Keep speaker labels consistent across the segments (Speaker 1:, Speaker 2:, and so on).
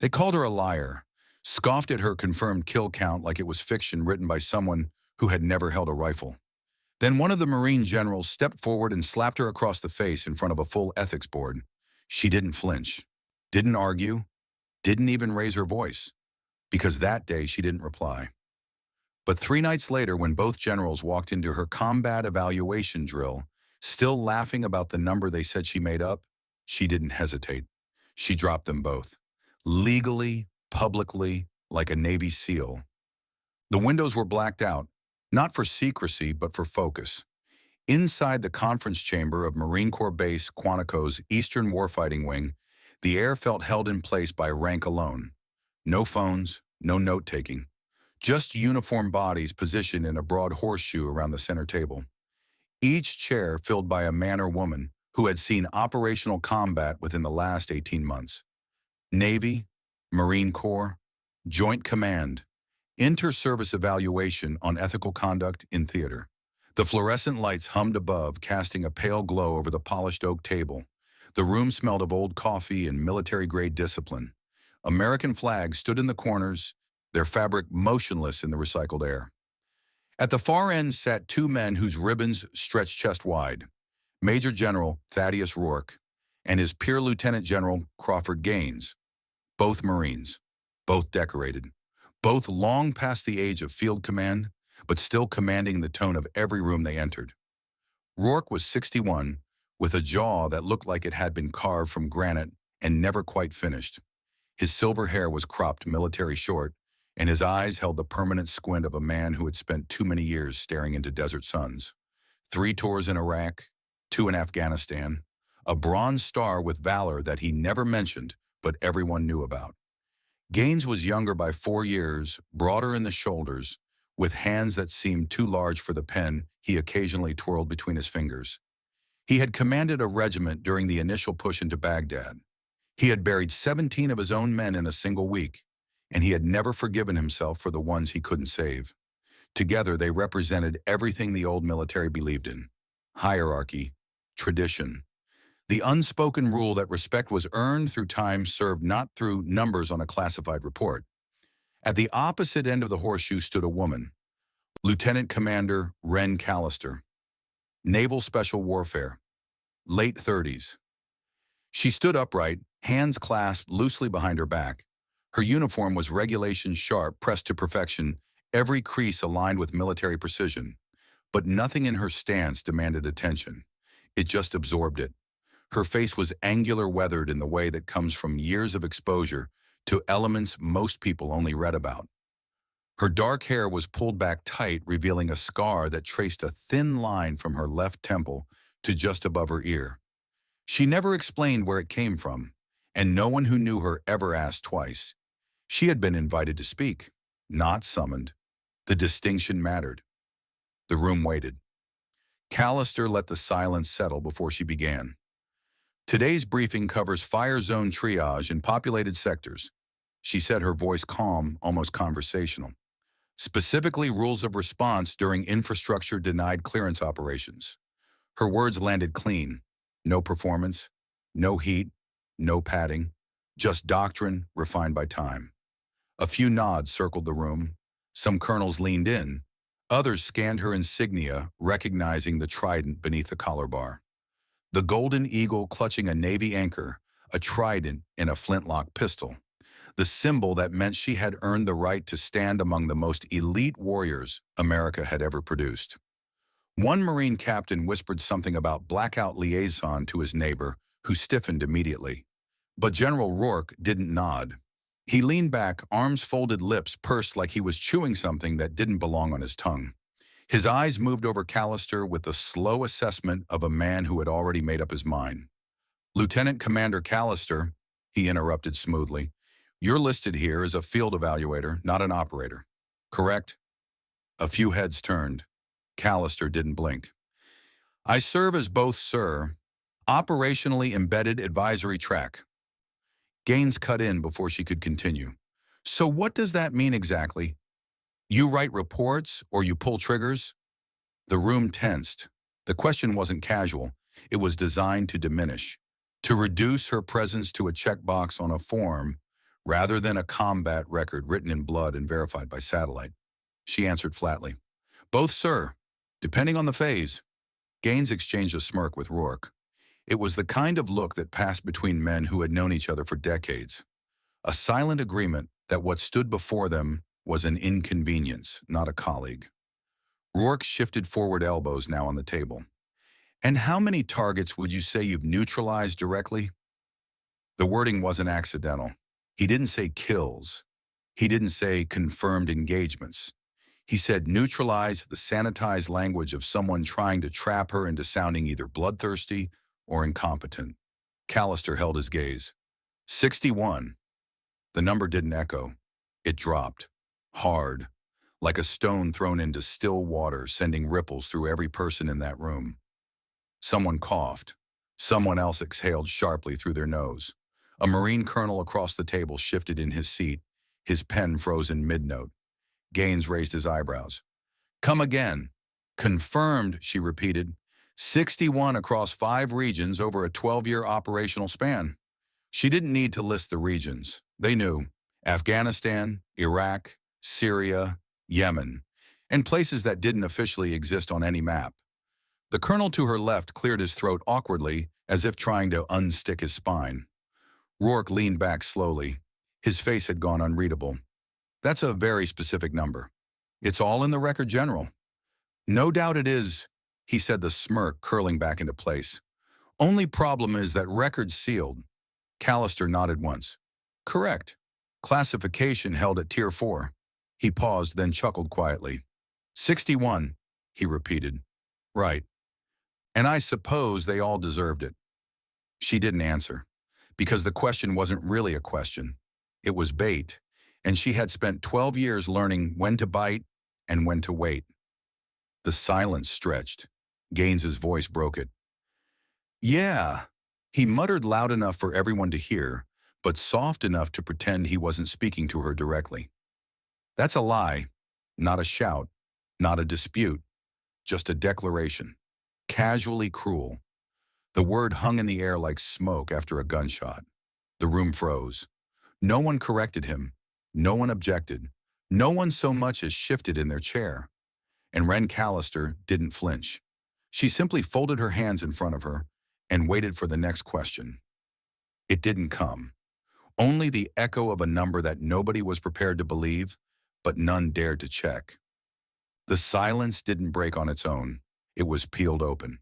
Speaker 1: They called her a liar, scoffed at her confirmed kill count like it was fiction written by someone who had never held a rifle. Then one of the Marine generals stepped forward and slapped her across the face in front of a full ethics board. She didn't flinch, didn't argue, didn't even raise her voice, because that day she didn't reply. But 3 nights later, when both generals walked into her combat evaluation drill, still laughing about the number they said she made up, she didn't hesitate. She dropped them both. Legally, publicly, like a Navy SEAL. The windows were blacked out, not for secrecy, but for focus. Inside the conference chamber of Marine Corps Base Quantico's Eastern Warfighting Wing, the air felt held in place by rank alone. No phones, no note-taking. Just uniformed bodies positioned in a broad horseshoe around the center table. Each chair filled by a man or woman who had seen operational combat within the last 18 months. Navy, Marine Corps, Joint Command, inter-service evaluation on ethical conduct in theater. The fluorescent lights hummed above, casting a pale glow over the polished oak table. The room smelled of old coffee and military-grade discipline. American flags stood in the corners, their fabric motionless in the recycled air. At the far end sat two men whose ribbons stretched chest-wide, Major General Thaddeus Rourke and his peer Lieutenant General Crawford Gaines, both Marines, both decorated, both long past the age of field command, but still commanding the tone of every room they entered. Rourke was 61, with a jaw that looked like it had been carved from granite and never quite finished. His silver hair was cropped military short, and his eyes held the permanent squint of a man who had spent too many years staring into desert suns. 3 tours in Iraq, 2 in Afghanistan, a Bronze Star with valor that he never mentioned, but everyone knew about. Gaines was younger by 4 years, broader in the shoulders, with hands that seemed too large for the pen he occasionally twirled between his fingers. He had commanded a regiment during the initial push into Baghdad. He had buried 17 of his own men in a single week, and he had never forgiven himself for the ones he couldn't save. Together, they represented everything the old military believed in: hierarchy, tradition, the unspoken rule that respect was earned through time served, not through numbers on a classified report. At the opposite end of the horseshoe stood a woman, Lieutenant Commander Wren Callister, Naval Special Warfare, late 30s. She stood upright, hands clasped loosely behind her back. Her uniform was regulation sharp, pressed to perfection, every crease aligned with military precision. But nothing in her stance demanded attention. It just absorbed it. Her face was angular, weathered in the way that comes from years of exposure to elements most people only read about. Her dark hair was pulled back tight, revealing a scar that traced a thin line from her left temple to just above her ear. She never explained where it came from, and no one who knew her ever asked twice. She had been invited to speak, not summoned. The distinction mattered. The room waited. Callister let the silence settle before she began. Today's briefing covers fire zone triage in populated sectors. She said, her voice calm, almost conversational. Specifically, rules of response during infrastructure-denied clearance operations. Her words landed clean. No performance, no heat, no padding, just doctrine refined by time. A few nods circled the room. Some colonels leaned in. Others scanned her insignia, recognizing the trident beneath the collar bar. The golden eagle clutching a Navy anchor, a trident in a flintlock pistol. The symbol that meant she had earned the right to stand among the most elite warriors America had ever produced. One Marine captain whispered something about blackout liaison to his neighbor, who stiffened immediately. But General Rourke didn't nod. He leaned back, arms folded, lips pursed like he was chewing something that didn't belong on his tongue. His eyes moved over Callister with the slow assessment of a man who had already made up his mind. "Lieutenant Commander Callister," he interrupted smoothly, "you're listed here as a field evaluator, not an operator. Correct?" A few heads turned. Callister didn't blink. "I serve as both, sir. Operationally embedded advisory track." Gaines cut in before she could continue. "So what does that mean exactly? You write reports or you pull triggers?" The room tensed. The question wasn't casual. It was designed to diminish, to reduce her presence to a checkbox on a form, rather than a combat record written in blood and verified by satellite. She answered flatly. Both, sir. Depending on the phase. Gaines exchanged a smirk with Rourke. It was the kind of look that passed between men who had known each other for decades. A silent agreement that what stood before them was an inconvenience, not a colleague. Rourke shifted forward, elbows now on the table. And how many targets would you say you've neutralized directly? The wording wasn't accidental. He didn't say kills. He didn't say confirmed engagements. He said neutralize, the sanitized language of someone trying to trap her into sounding either bloodthirsty or incompetent. Callister held his gaze. 61. The number didn't echo. It dropped. Hard. Like a stone thrown into still water, sending ripples through every person in that room. Someone coughed. Someone else exhaled sharply through their nose. A Marine colonel across the table shifted in his seat, his pen frozen mid-note. Gaines raised his eyebrows. Come again. Confirmed, she repeated. 61 across 5 regions over a 12-year operational span. She didn't need to list the regions. They knew. Afghanistan, Iraq, Syria, Yemen, and places that didn't officially exist on any map. The colonel to her left cleared his throat awkwardly, as if trying to unstick his spine. Rourke leaned back slowly. His face had gone unreadable. That's a very specific number. It's all in the record general. No doubt it is, he said, the smirk curling back into place. Only problem is that record's sealed. Callister nodded once. Correct. Classification held at Tier 4. He paused, then chuckled quietly. 61, he repeated. Right. And I suppose they all deserved it. She didn't answer, because the question wasn't really a question. It was bait, and she had spent 12 years learning when to bite and when to wait. The silence stretched. Gaines's voice broke it. Yeah, he muttered loud enough for everyone to hear, but soft enough to pretend he wasn't speaking to her directly. That's a lie, not a shout, not a dispute, just a declaration. Casually cruel. The word hung in the air like smoke after a gunshot. The room froze. No one corrected him. No one objected. No one so much as shifted in their chair. And Wren Callister didn't flinch. She simply folded her hands in front of her and waited for the next question. It didn't come. Only the echo of a number that nobody was prepared to believe, but none dared to check. The silence didn't break on its own. It was peeled open.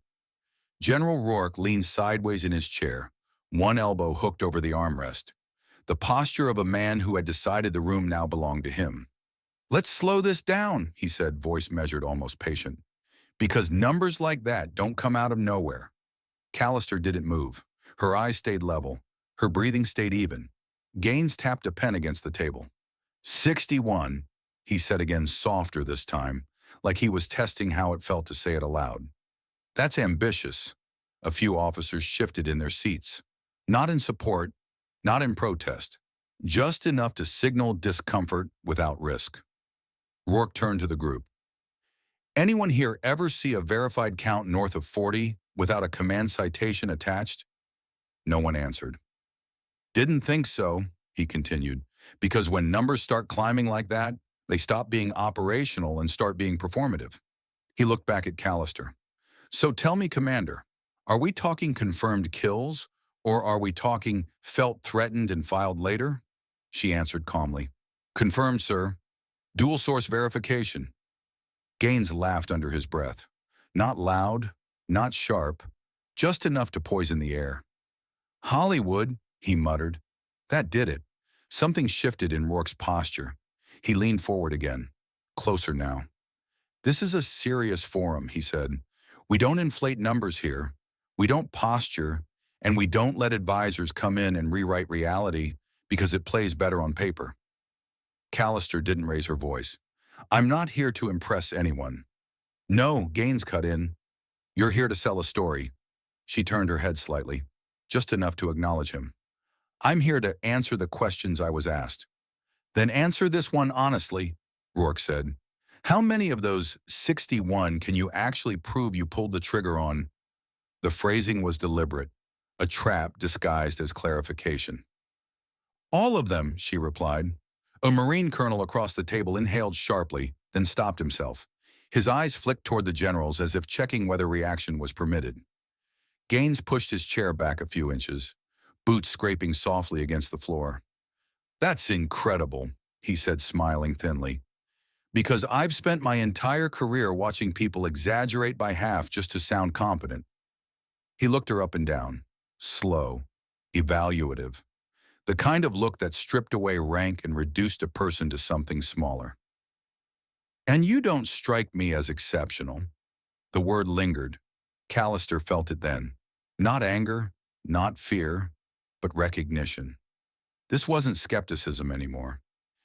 Speaker 1: General Rourke leaned sideways in his chair, one elbow hooked over the armrest. The posture of a man who had decided the room now belonged to him. Let's slow this down, he said, voice measured, almost patient. Because numbers like that don't come out of nowhere. Callister didn't move. Her eyes stayed level. Her breathing stayed even. Gaines tapped a pen against the table. 61, he said again, softer this time, like he was testing how it felt to say it aloud. That's ambitious. A few officers shifted in their seats. Not in support, not in protest. Just enough to signal discomfort without risk. Rourke turned to the group. Anyone here ever see a verified count north of 40 without a command citation attached? No one answered. Didn't think so, he continued, because when numbers start climbing like that, they stop being operational and start being performative. He looked back at Callister. So tell me, Commander, are we talking confirmed kills, or are we talking felt threatened and filed later? She answered calmly. Confirmed, sir. Dual source verification. Gaines laughed under his breath. Not loud, not sharp, just enough to poison the air. Hollywood, he muttered. That did it. Something shifted in Rourke's posture. He leaned forward again, closer now. This is a serious forum, he said. We don't inflate numbers here. We don't posture, and we don't let advisors come in and rewrite reality because it plays better on paper. Callister didn't raise her voice. I'm not here to impress anyone. No, Gaines cut in. You're here to sell a story. She turned her head slightly, just enough to acknowledge him. I'm here to answer the questions I was asked. Then answer this one honestly, Rourke said. How many of those 61 can you actually prove you pulled the trigger on? The phrasing was deliberate, a trap disguised as clarification. All of them, she replied. A Marine colonel across the table inhaled sharply, then stopped himself. His eyes flicked toward the generals as if checking whether reaction was permitted. Gaines pushed his chair back a few inches, boots scraping softly against the floor. That's incredible, he said, smiling thinly. Because I've spent my entire career watching people exaggerate by half just to sound competent. He looked her up and down, slow, evaluative, the kind of look that stripped away rank and reduced a person to something smaller. And you don't strike me as exceptional. The word lingered. Callister felt it then. Not anger, not fear, but recognition. This wasn't skepticism anymore.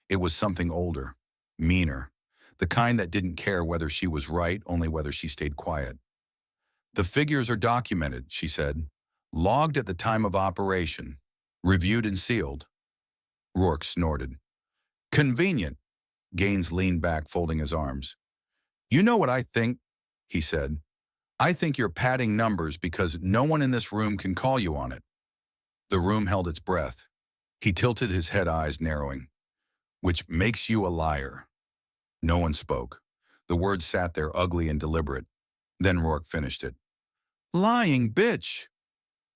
Speaker 1: It was something older, meaner, the kind that didn't care whether she was right, only whether she stayed quiet. The figures are documented, she said, logged at the time of operation, reviewed and sealed. Rourke snorted. Convenient. Gaines leaned back, folding his arms. You know what I think, he said. I think you're padding numbers because no one in this room can call you on it. The room held its breath. He tilted his head, eyes narrowing. Which makes you a liar. No one spoke. The words sat there ugly and deliberate. Then Rourke finished it. Lying bitch.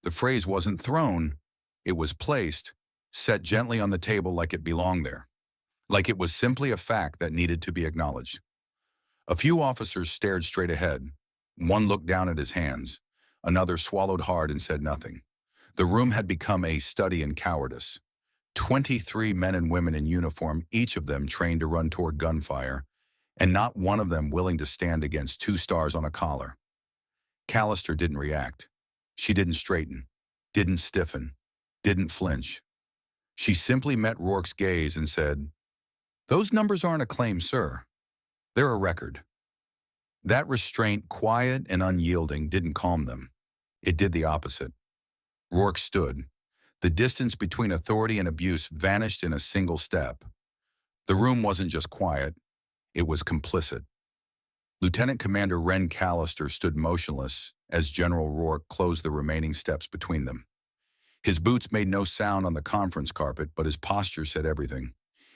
Speaker 1: The phrase wasn't thrown. It was placed, set gently on the table like it belonged there. Like it was simply a fact that needed to be acknowledged. A few officers stared straight ahead. One looked down at his hands. Another swallowed hard and said nothing. The room had become a study in cowardice. 23 men and women in uniform, each of them trained to run toward gunfire, and not one of them willing to stand against 2 stars on a collar. Callister didn't react. She didn't straighten, didn't stiffen, didn't flinch. She simply met Rourke's gaze and said, Those numbers aren't a claim, sir. They're a record. That restraint, quiet and unyielding, didn't calm them. It did the opposite. Rourke stood. The distance between authority and abuse vanished in a single step. The room wasn't just quiet, it was complicit. Lieutenant Commander Ren Callister stood motionless as General Rourke closed the remaining steps between them. His boots made no sound on the conference carpet, but his posture said everything.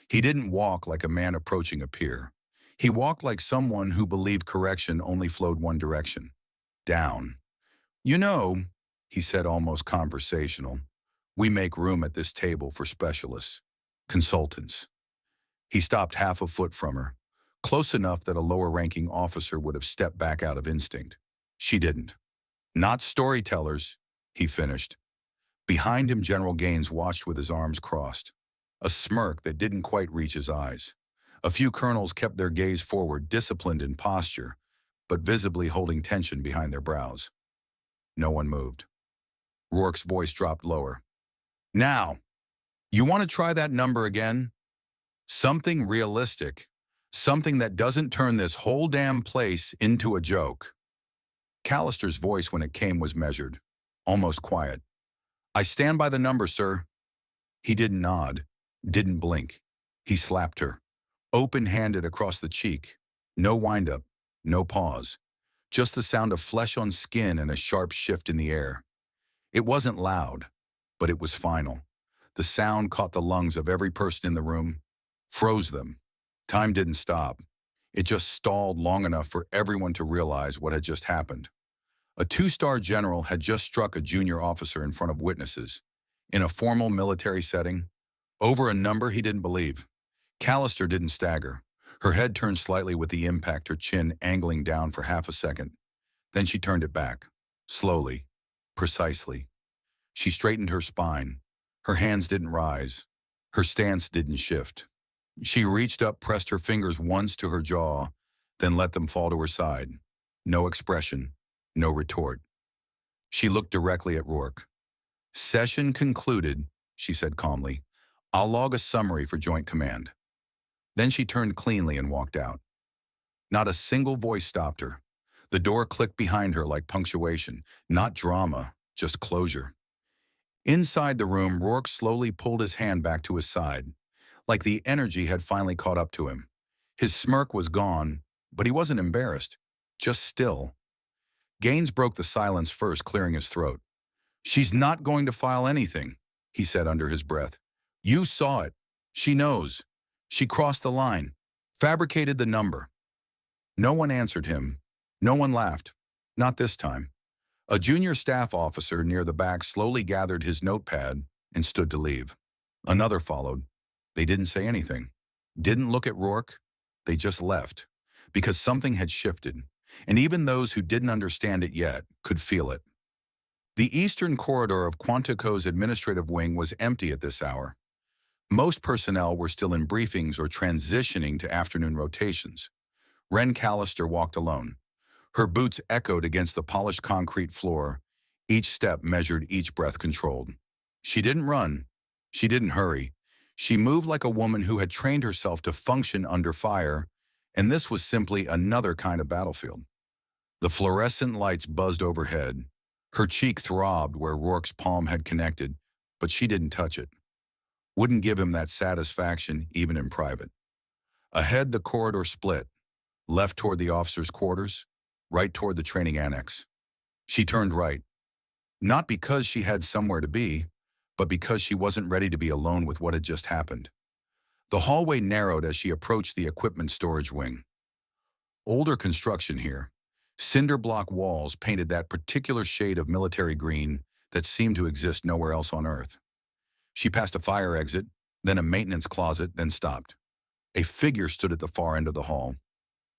Speaker 1: He didn't walk like a man approaching a peer. He walked like someone who believed correction only flowed one direction, down. You know, he said, almost conversational, we make room at this table for specialists, consultants. He stopped half a foot from her, close enough that a lower-ranking officer would have stepped back out of instinct. She didn't. Not storytellers, he finished. Behind him, General Gaines watched with his arms crossed, a smirk that didn't quite reach his eyes. A few colonels kept their gaze forward, disciplined in posture, but visibly holding tension behind their brows. No one moved. Rourke's voice dropped lower. Now, you want to try that number again? Something realistic. Something that doesn't turn this whole damn place into a joke. Callister's voice, when it came, was measured, almost quiet. I stand by the number, sir. He didn't nod, didn't blink. He slapped her, open-handed across the cheek. No wind-up, no pause. Just the sound of flesh on skin and a sharp shift in the air. It wasn't loud, but it was final. The sound caught the lungs of every person in the room, froze them. Time didn't stop. It just stalled long enough for everyone to realize what had just happened. A 2-star general had just struck a junior officer in front of witnesses, in a formal military setting, over a number he didn't believe. Callister didn't stagger. Her head turned slightly with the impact, her chin angling down for half a second. Then she turned it back, slowly, precisely. She straightened her spine. Her hands didn't rise. Her stance didn't shift. She reached up, pressed her fingers once to her jaw, then let them fall to her side. No expression, no retort. She looked directly at Rourke. Session concluded, she said calmly. I'll log a summary for Joint Command. Then she turned cleanly and walked out. Not a single voice stopped her. The door clicked behind her like punctuation, not drama, just closure. Inside the room, Rourke slowly pulled his hand back to his side, like the energy had finally caught up to him. His smirk was gone, but he wasn't embarrassed, just still. Gaines broke the silence first, clearing his throat. She's not going to file anything, he said under his breath. You saw it. She knows. She crossed the line. Fabricated the number. No one answered him. No one laughed. Not this time. A junior staff officer near the back slowly gathered his notepad and stood to leave. Another followed. They didn't say anything. Didn't look at Rourke. They just left. Because something had shifted. And even those who didn't understand it yet could feel it. The eastern corridor of Quantico's administrative wing was empty at this hour. Most personnel were still in briefings or transitioning to afternoon rotations. Wren Callister walked alone. Her boots echoed against the polished concrete floor. Each step measured, each breath controlled. She didn't run. She didn't hurry. She moved like a woman who had trained herself to function under fire, and this was simply another kind of battlefield. The fluorescent lights buzzed overhead. Her cheek throbbed where Rourke's palm had connected, but she didn't touch it. Wouldn't give him that satisfaction even in private. Ahead, the corridor split. Left toward the officers' quarters, right toward the training annex. She turned right. Not because she had somewhere to be, but because she wasn't ready to be alone with what had just happened. The hallway narrowed as she approached the equipment storage wing. Older construction here. Cinder block walls painted that particular shade of military green that seemed to exist nowhere else on Earth. She passed a fire exit, then a maintenance closet, then stopped. A figure stood at the far end of the hall,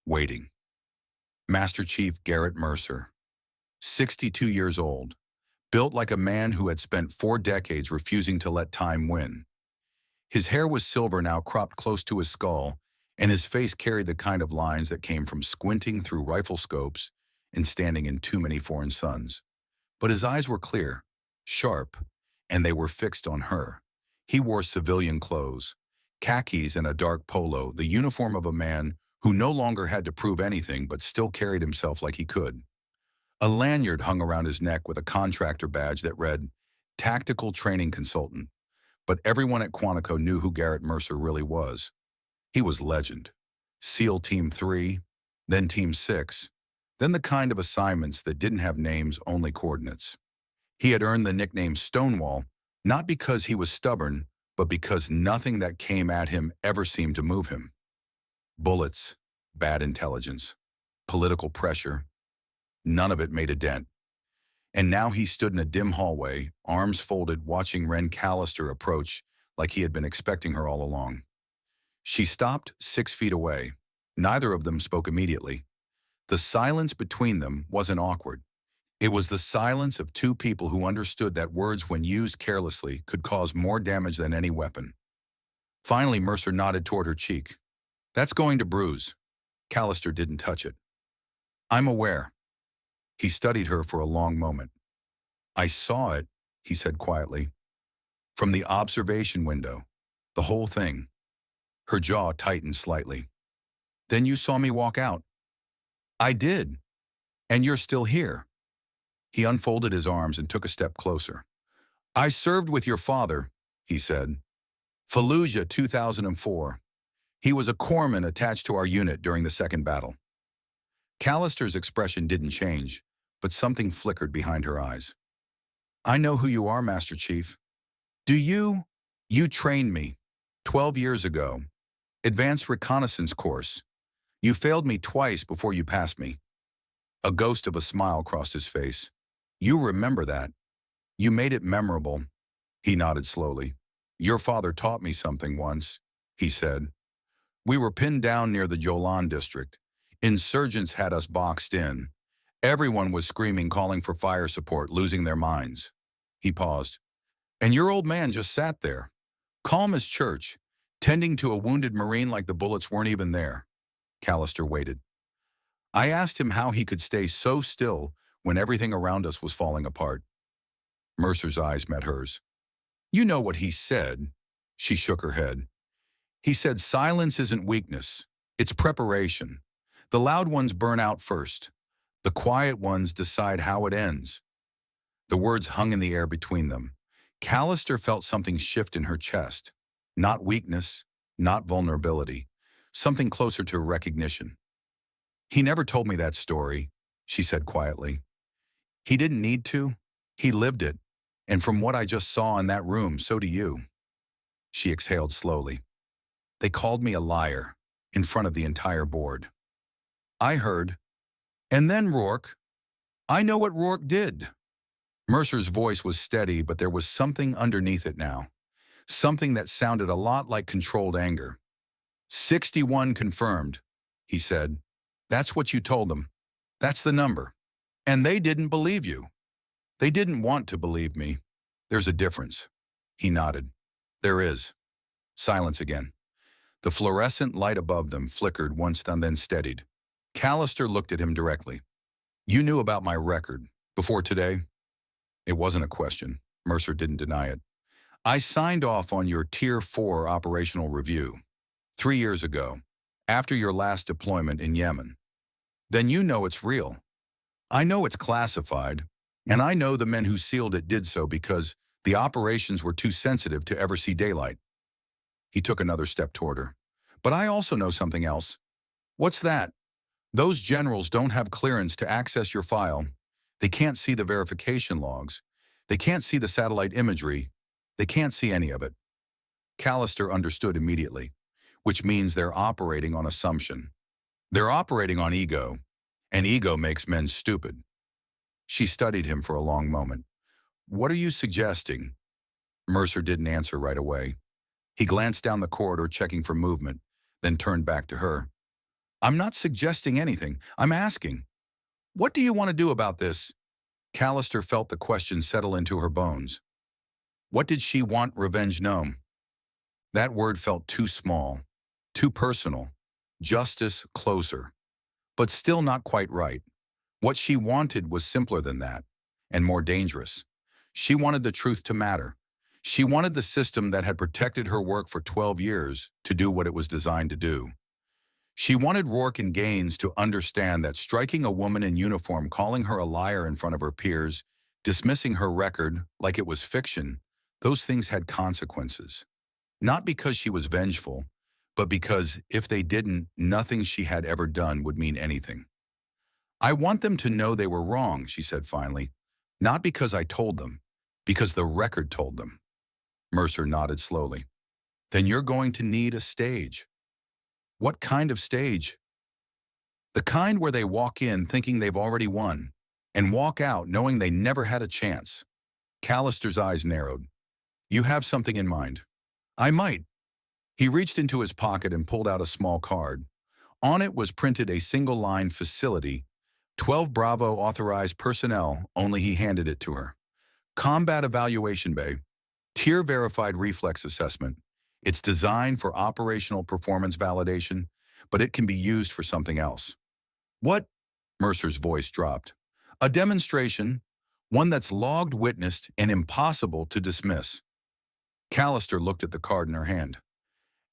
Speaker 1: waiting. Master Chief Garrett Mercer, 62 years old, built like a man who had spent 4 decades refusing to let time win. His hair was silver now, cropped close to his skull, and his face carried the kind of lines that came from squinting through rifle scopes and standing in too many foreign suns. But his eyes were clear, sharp, and they were fixed on her. He wore civilian clothes, khakis and a dark polo, the uniform of a man who no longer had to prove anything but still carried himself like he could. A lanyard hung around his neck with a contractor badge that read, Tactical Training Consultant. But everyone at Quantico knew who Garrett Mercer really was. He was legend. SEAL Team 3, then Team 6, then the kind of assignments that didn't have names, only coordinates. He had earned the nickname Stonewall, not because he was stubborn, but because nothing that came at him ever seemed to move him. Bullets, bad intelligence, political pressure, none of it made a dent. And now he stood in a dim hallway, arms folded, watching Wren Callister approach like he had been expecting her all along. She stopped 6 feet away. Neither of them spoke immediately. The silence between them wasn't awkward. It was the silence of two people who understood that words, when used carelessly, could cause more damage than any weapon. Finally, Mercer nodded toward her cheek. That's going to bruise. Callister didn't touch it. I'm aware. He studied her for a long moment. I saw it, he said quietly. From the observation window. The whole thing. Her jaw tightened slightly. Then you saw me walk out. I did. And you're still here. He unfolded his arms and took a step closer. I served with your father, he said. Fallujah 2004. He was a corpsman attached to our unit during the second battle. Callister's expression didn't change, but something flickered behind her eyes. I know who you are, Master Chief. Do you? You trained me 12 years ago. Advanced reconnaissance course. You failed me twice before you passed me. A ghost of a smile crossed his face. You remember that. You made it memorable. He nodded slowly. Your father taught me something once, he said. We were pinned down near the Jolan district. Insurgents had us boxed in. Everyone was screaming, calling for fire support, losing their minds. He paused. And your old man just sat there, calm as church, tending to a wounded Marine like the bullets weren't even there. Callister waited. I asked him how he could stay so still when everything around us was falling apart. Mercer's eyes met hers. You know what he said. She shook her head. He said silence isn't weakness, it's preparation. The loud ones burn out first. The quiet ones decide how it ends. The words hung in the air between them. Callister felt something shift in her chest. Not weakness, not vulnerability. Something closer to recognition. He never told me that story, she said quietly. He didn't need to. He lived it. And from what I just saw in that room, so do you. She exhaled slowly. They called me a liar in front of the entire board. I heard. And then Rourke. I know what Rourke did. Mercer's voice was steady, but there was something underneath it now. Something that sounded a lot like controlled anger. 61 confirmed, he said. That's what you told them. That's the number. And they didn't believe you. They didn't want to believe me. There's a difference. He nodded. There is. Silence again. The fluorescent light above them flickered once and then steadied. Callister looked at him directly. You knew about my record before today? It wasn't a question. Mercer didn't deny it. I signed off on your Tier 4 operational review 3 years ago, after your last deployment in Yemen. Then you know it's real. I know it's classified, and I know the men who sealed it did so because the operations were too sensitive to ever see daylight. He took another step toward her. But I also know something else. What's that? Those generals don't have clearance to access your file. They can't see the verification logs. They can't see the satellite imagery. They can't see any of it. Callister understood immediately, which means they're operating on assumption. They're operating on ego, and ego makes men stupid. She studied him for a long moment. What are you suggesting? Mercer didn't answer right away. He glanced down the corridor, checking for movement, then turned back to her. I'm not suggesting anything. I'm asking. What do you want to do about this? Callister felt the question settle into her bones. What did she want revenge known? That word felt too small, too personal. Justice closer. But still not quite right. What she wanted was simpler than that, and more dangerous. She wanted the truth to matter. She wanted the system that had protected her work for 12 years to do what it was designed to do. She wanted Rourke and Gaines to understand that striking a woman in uniform, calling her a liar in front of her peers, dismissing her record like it was fiction, those things had consequences. Not because she was vengeful, but because if they didn't, nothing she had ever done would mean anything. I want them to know they were wrong, she said finally. Not because I told them, because the record told them. Mercer nodded slowly. Then you're going to need a stage. What kind of stage? The kind where they walk in thinking they've already won, and walk out knowing they never had a chance. Callister's eyes narrowed. You have something in mind. I might. He reached into his pocket and pulled out a small card. On it was printed a single-line facility, 12 Bravo authorized personnel, only he handed it to her. Combat Evaluation Bay, Tier Verified Reflex Assessment. It's designed for operational performance validation, but it can be used for something else. What? Mercer's voice dropped. A demonstration, one that's logged, witnessed, and impossible to dismiss. Callister looked at the card in her hand.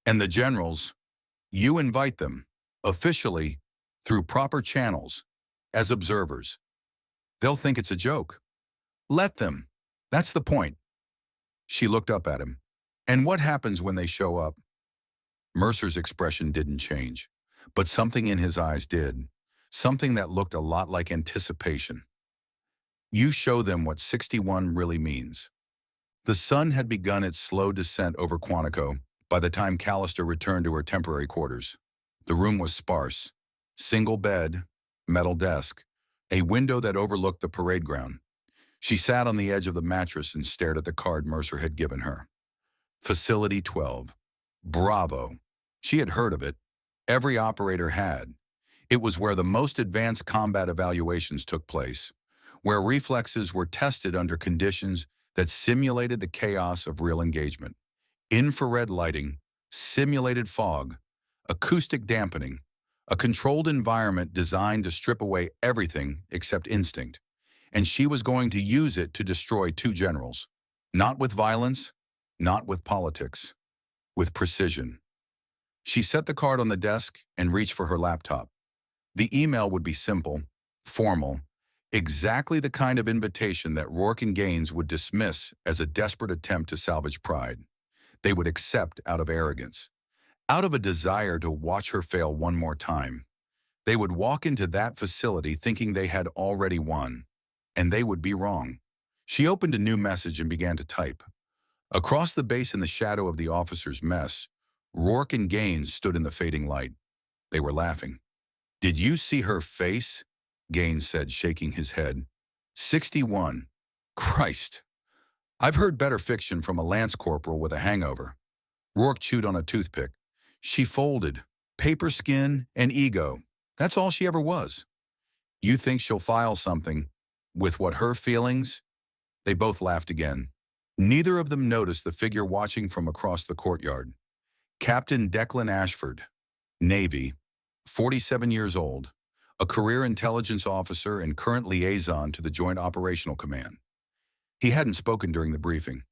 Speaker 1: And the generals, you invite them, officially, through proper channels, as observers. They'll think it's a joke. Let them. That's the point. She looked up at him. And what happens when they show up? Mercer's expression didn't change, but something in his eyes did, something that looked a lot like anticipation. You show them what 61 really means. The sun had begun its slow descent over Quantico by the time Callister returned to her temporary quarters. The room was sparse. Single bed, metal desk, a window that overlooked the parade ground. She sat on the edge of the mattress and stared at the card Mercer had given her. Facility 12. Bravo. She had heard of it. Every operator had. It was where the most advanced combat evaluations took place, where reflexes were tested under conditions that simulated the chaos of real engagement. Infrared lighting, simulated fog, acoustic dampening, a controlled environment designed to strip away everything except instinct. And she was going to use it to destroy two generals. Not with violence, not with politics, with precision. She set the card on the desk and reached for her laptop. The email would be simple, formal, exactly the kind of invitation that Rourke and Gaines would dismiss as a desperate attempt to salvage pride. They would accept out of arrogance, out of a desire to watch her fail one more time. They would walk into that facility thinking they had already won, and they would be wrong. She opened a new message and began to type. Across the base in the shadow of the officers' mess, Rourke and Gaines stood in the fading light. They were laughing. "Did you see her face?" Gaines said, shaking his head. 61. Christ. I've heard better fiction from a lance corporal with a hangover. Rourke chewed on a toothpick. She folded. Paper skin and ego. That's all she ever was. You think she'll file something with what her feelings? They both laughed again. Neither of them noticed the figure watching from across the courtyard. Captain Declan Ashford, Navy, 47 years old, a career intelligence officer and current liaison to the Joint Operational Command. He hadn't spoken during the briefing,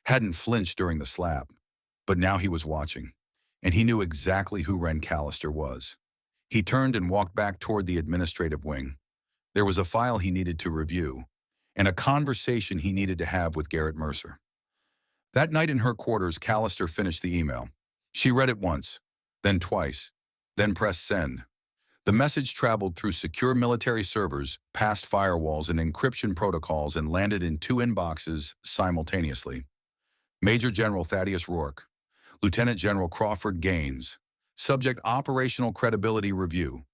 Speaker 1: hadn't flinched during the slap, but now he was watching, and he knew exactly who Ren Callister was. He turned and walked back toward the administrative wing. There was a file he needed to review, and a conversation he needed to have with Garrett Mercer. That night in her quarters, Callister finished the email. She read it once, then twice, then pressed send. The message traveled through secure military servers, past firewalls and encryption protocols, and landed in two inboxes simultaneously. Major General Thaddeus Rourke, Lieutenant General Crawford Gaines, subject Operational Credibility Review,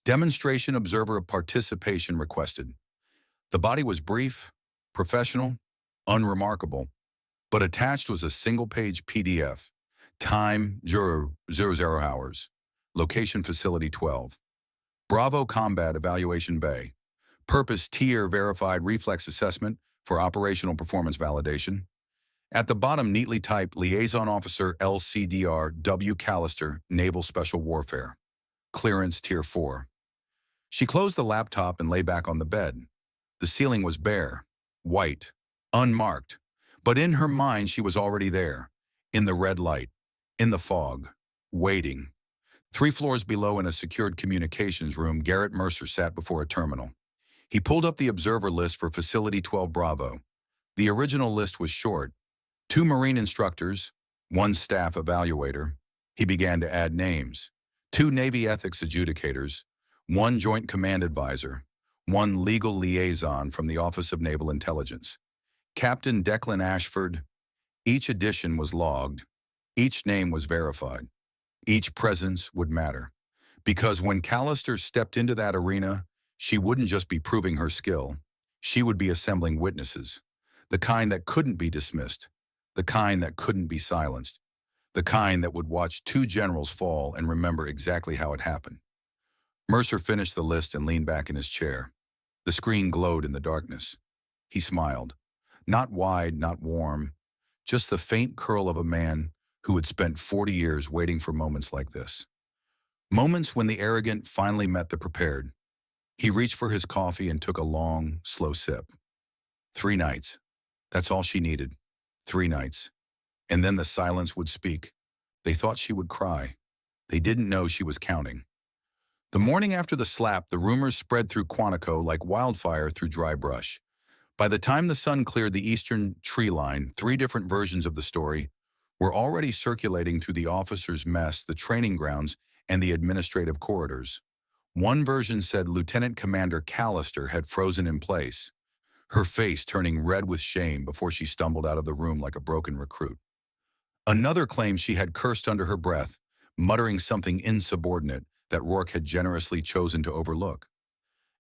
Speaker 1: demonstration observer of participation requested. The body was brief, professional, unremarkable, but attached was a single-page PDF. Time 00 hours. Location Facility 12. Bravo Combat Evaluation Bay. Purpose Tier Verified Reflex Assessment for Operational Performance Validation. At the bottom, neatly typed, Liaison Officer LCDR W. Callister, Naval Special Warfare. Clearance Tier 4. She closed the laptop and lay back on the bed. The ceiling was bare, white, unmarked, but in her mind she was already there, in the red light, in the fog, waiting. 3 floors below, in a secured communications room, Garrett Mercer sat before a terminal. He pulled up the observer list for Facility 12 Bravo. The original list was short. 2 Marine instructors, 1 staff evaluator. He began to add names. 2 Navy ethics adjudicators, 1 Joint Command advisor, 1 legal liaison from the Office of Naval Intelligence. Captain Declan Ashford. Each addition was logged. Each name was verified. Each presence would matter. Because when Callister stepped into that arena, she wouldn't just be proving her skill. She would be assembling witnesses. The kind that couldn't be dismissed. The kind that couldn't be silenced. The kind that would watch 2 generals fall and remember exactly how it happened. Mercer finished the list and leaned back in his chair. The screen glowed in the darkness. He smiled. Not wide, not warm, just the faint curl of a man who had spent 40 years waiting for moments like this. Moments when the arrogant finally met the prepared. He reached for his coffee and took a long, slow sip. 3 nights. That's all she needed. 3 nights. And then the silence would speak. They thought she would cry. They didn't know she was counting. The morning after the slap, the rumors spread through Quantico like wildfire through dry brush. By the time the sun cleared the eastern tree line, 3 different versions of the story were already circulating through the officers' mess, the training grounds, and the administrative corridors. One version said Lieutenant Commander Callister had frozen in place, her face turning red with shame before she stumbled out of the room like a broken recruit. Another claimed she had cursed under her breath, muttering something insubordinate that Rourke had generously chosen to overlook.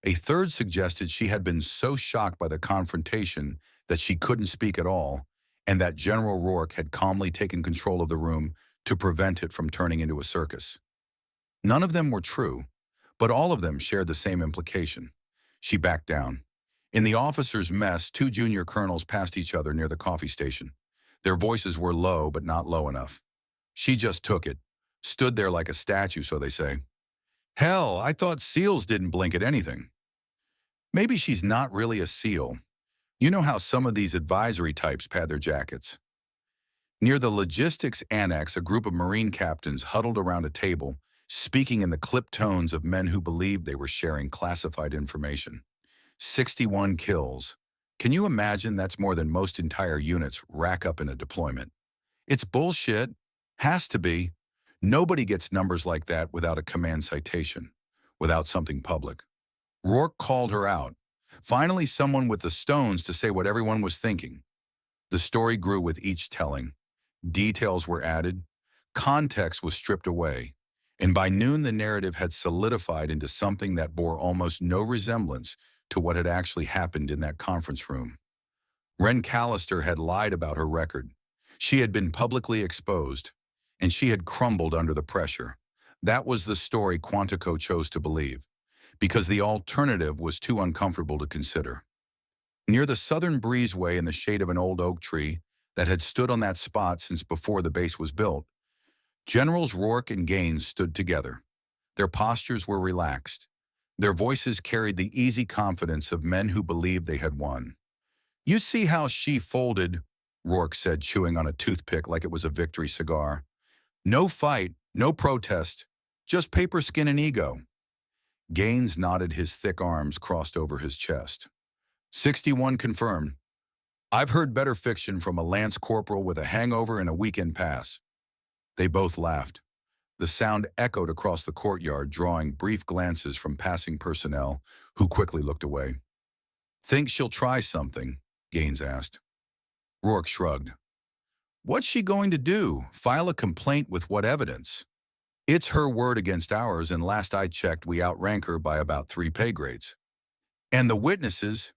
Speaker 1: A third suggested she had been so shocked by the confrontation that she couldn't speak at all, and that General Rourke had calmly taken control of the room to prevent it from turning into a circus. None of them were true, but all of them shared the same implication. She backed down. In the officers' mess, 2 junior colonels passed each other near the coffee station. Their voices were low, but not low enough. She just took it, stood there like a statue, so they say. Hell, I thought SEALs didn't blink at anything. Maybe she's not really a SEAL. You know how some of these advisory types pad their jackets. Near the logistics annex, a group of Marine captains huddled around a table, speaking in the clipped tones of men who believed they were sharing classified information. 61 kills. Can you imagine? That's more than most entire units rack up in a deployment. It's bullshit. Has to be. Nobody gets numbers like that without a command citation, without something public. Rourke called her out. Finally, someone with the stones to say what everyone was thinking. The story grew with each telling. Details were added, context was stripped away, and by noon the narrative had solidified into something that bore almost no resemblance to what had actually happened in that conference room. Ren Callister had lied about her record. She had been publicly exposed, and she had crumbled under the pressure. That was the story Quantico chose to believe, because the alternative was too uncomfortable to consider. Near the southern breezeway in the shade of an old oak tree that had stood on that spot since before the base was built, Generals Rourke and Gaines stood together. Their postures were relaxed. Their voices carried the easy confidence of men who believed they had won. "You see how she folded," Rourke said, chewing on a toothpick like it was a victory cigar. "No fight, no protest, just paper skin and ego." Gaines nodded, his thick arms crossed over his chest. 61 confirmed. "I've heard better fiction from a lance corporal with a hangover and a weekend pass." They both laughed. The sound echoed across the courtyard, drawing brief glances from passing personnel who quickly looked away. "Think she'll try something?" Gaines asked. Rourke shrugged. "What's she going to do? File a complaint with what evidence? It's her word against ours, and last I checked, we outrank her by about 3 pay grades. And the witnesses?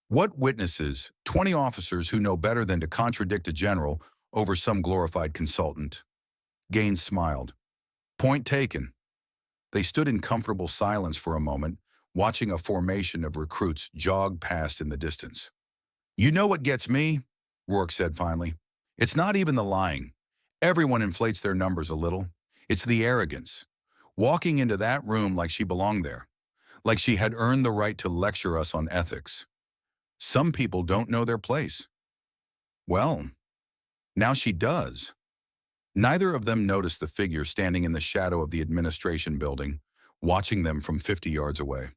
Speaker 1: What witnesses? 20 officers who know better than to contradict a general over some glorified consultant." Gaines smiled. "Point taken." They stood in comfortable silence for a moment, watching a formation of recruits jog past in the distance. "You know what gets me?" Rourke said finally. "It's not even the lying. Everyone inflates their numbers a little. It's the arrogance. Walking into that room like she belonged there, like she had earned the right to lecture us on ethics. Some people don't know their place. Well, now she does." Neither of them noticed the figure standing in the shadow of the administration building, watching them from 50 yards away.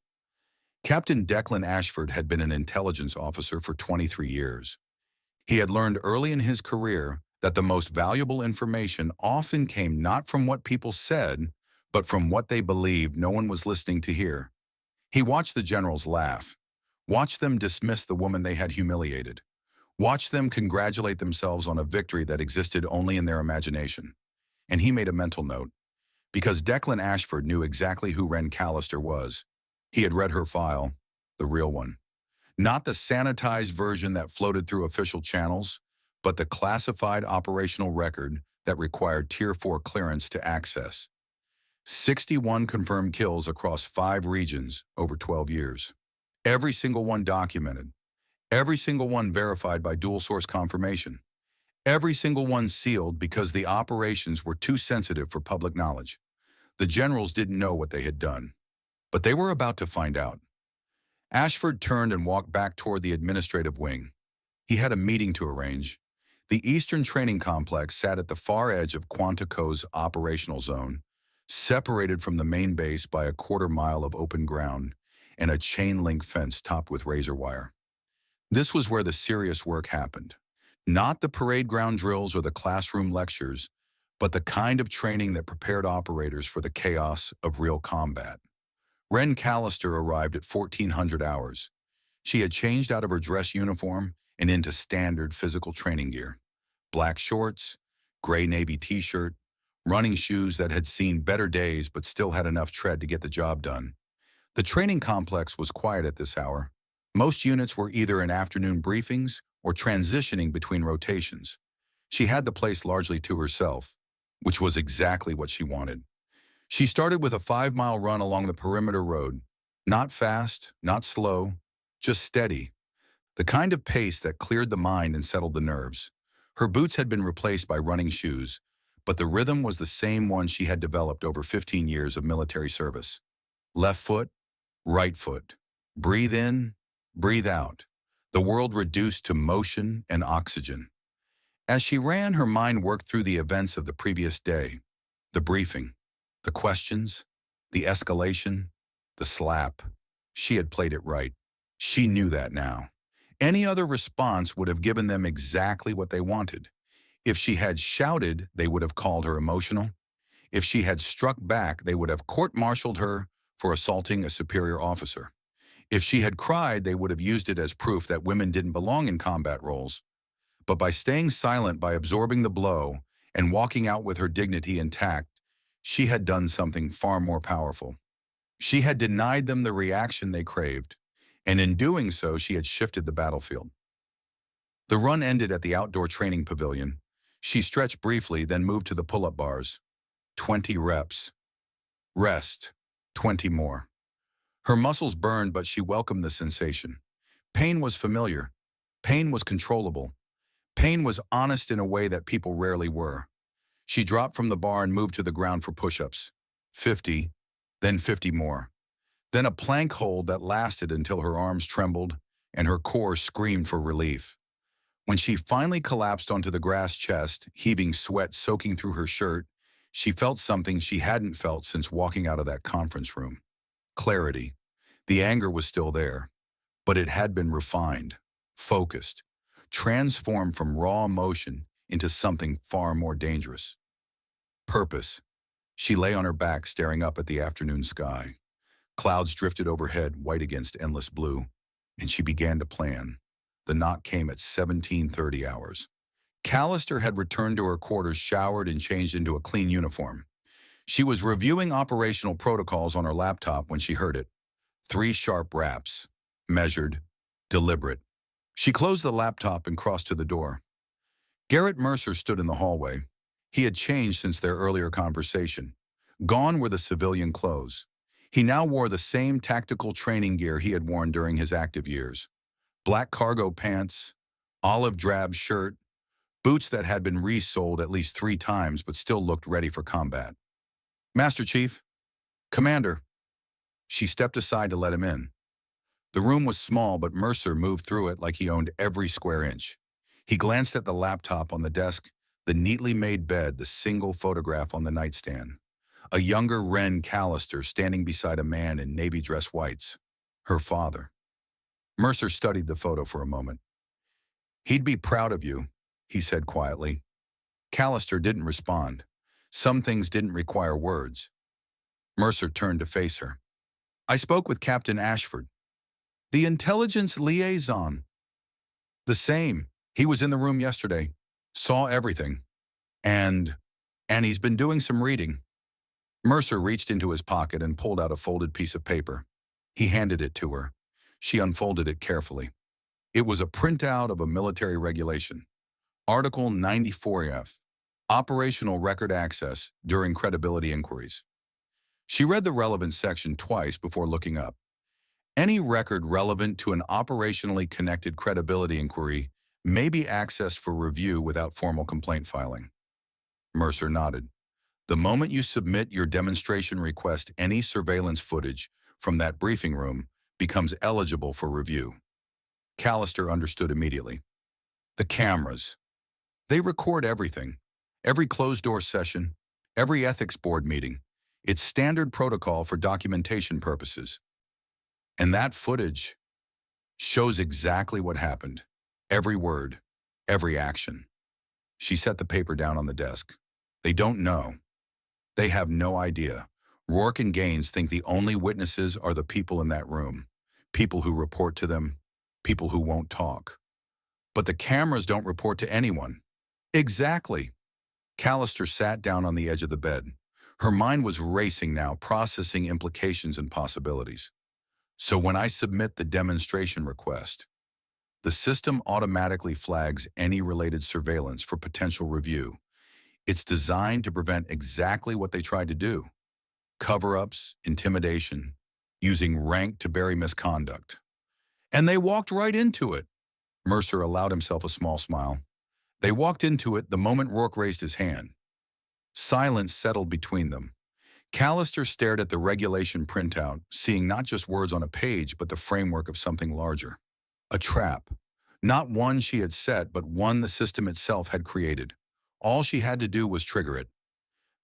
Speaker 1: Captain Declan Ashford had been an intelligence officer for 23 years. He had learned early in his career that the most valuable information often came not from what people said, but from what they believed no one was listening to hear. He watched the generals laugh, watched them dismiss the woman they had humiliated, watched them congratulate themselves on a victory that existed only in their imagination. And he made a mental note, because Declan Ashford knew exactly who Ren Callister was. He had read her file, the real one. Not the sanitized version that floated through official channels, but the classified operational record that required Tier 4 clearance to access. 61 confirmed kills across 5 regions over 12 years. Every single one documented. Every single one verified by dual-source confirmation. Every single one sealed because the operations were too sensitive for public knowledge. The generals didn't know what they had done, but they were about to find out. Ashford turned and walked back toward the administrative wing. He had a meeting to arrange. The Eastern Training Complex sat at the far edge of Quantico's operational zone, separated from the main base by a quarter-mile of open ground and a chain-link fence topped with razor wire. This was where the serious work happened. Not the parade ground drills or the classroom lectures, but the kind of training that prepared operators for the chaos of real combat. Ren Callister arrived at 1400 hours. She had changed out of her dress uniform and into standard physical training gear. Black shorts, gray navy t-shirt, running shoes that had seen better days but still had enough tread to get the job done. The training complex was quiet at this hour. Most units were either in afternoon briefings or transitioning between rotations. She had the place largely to herself, which was exactly what she wanted. She started with a 5-mile run along the perimeter road. Not fast, not slow, just steady. The kind of pace that cleared the mind and settled the nerves. Her boots had been replaced by running shoes, but the rhythm was the same one she had developed over 15 years of military service. Left foot, right foot. Breathe in, breathe out. The world reduced to motion and oxygen. As she ran, her mind worked through the events of the previous day. The briefing, the questions, the escalation, the slap. She had played it right. She knew that now. Any other response would have given them exactly what they wanted. If she had shouted, they would have called her emotional. If she had struck back, they would have court-martialed her for assaulting a superior officer. If she had cried, they would have used it as proof that women didn't belong in combat roles. But by staying silent, by absorbing the blow, and walking out with her dignity intact, she had done something far more powerful. She had denied them the reaction they craved, and in doing so, she had shifted the battlefield. The run ended at the outdoor training pavilion. She stretched briefly, then moved to the pull-up bars. 20 reps. Rest. 20 more. Her muscles burned, but she welcomed the sensation. Pain was familiar. Pain was controllable. Pain was honest in a way that people rarely were. She dropped from the bar and moved to the ground for push-ups. 50, then 50 more. Then a plank hold that lasted until her arms trembled and her core screamed for relief. When she finally collapsed onto the grass chest, heaving sweat soaking through her shirt, she felt something she hadn't felt since walking out of that conference room. Clarity. The anger was still there, but it had been refined, focused, transformed from raw emotion into something far more dangerous. Purpose. She lay on her back staring up at the afternoon sky. Clouds drifted overhead, white against endless blue, and she began to plan. The knock came at 17:30 hours. Callister had returned to her quarters, showered and changed into a clean uniform. She was reviewing operational protocols on her laptop when she heard it. 3 sharp raps. Measured. Deliberate. She closed the laptop and crossed to the door. Garrett Mercer stood in the hallway. He had changed since their earlier conversation. Gone were the civilian clothes. He now wore the same tactical training gear he had worn during his active years. Black cargo pants, olive drab shirt, boots that had been resoled at least 3 times but still looked ready for combat. "Master Chief." "Commander." She stepped aside to let him in. The room was small, but Mercer moved through it like he owned every square inch. He glanced at the laptop on the desk, the neatly made bed, the single photograph on the nightstand. A younger Ren Callister standing beside a man in navy dress whites. Her father. Mercer studied the photo for a moment. "He'd be proud of you," he said quietly. Callister didn't respond. Some things didn't require words. Mercer turned to face her. "I spoke with Captain Ashford." "The intelligence liaison." "The same. He was in the room yesterday. Saw everything. And he's been doing some reading." Mercer reached into his pocket and pulled out a folded piece of paper. He handed it to her. She unfolded it carefully. It was a printout of a military regulation. Article 94F. Operational record access during credibility inquiries. She read the relevant section twice before looking up. Any record relevant to an operationally connected credibility inquiry may be accessed for review without formal complaint filing. Mercer nodded. "The moment you submit your demonstration request, any surveillance footage from that briefing room becomes eligible for review." Callister understood immediately. The cameras. They record everything. Every closed-door session, every ethics board meeting. It's standard protocol for documentation purposes. And that footage shows exactly what happened. Every word, every action. She set the paper down on the desk. They don't know. They have no idea. Rourke and Gaines think the only witnesses are the people in that room. People who report to them, people who won't talk. But the cameras don't report to anyone. Exactly. Callister sat down on the edge of the bed. Her mind was racing now, processing implications and possibilities. So when I submit the demonstration request, the system automatically flags any related surveillance for potential review. It's designed to prevent exactly what they tried to do. Cover-ups, intimidation, using rank to bury misconduct. And they walked right into it. Mercer allowed himself a small smile. They walked into it the moment Rourke raised his hand. Silence settled between them. Callister stared at the regulation printout, seeing not just words on a page, but the framework of something larger. A trap. Not one she had set, but one the system itself had created. All she had to do was trigger it.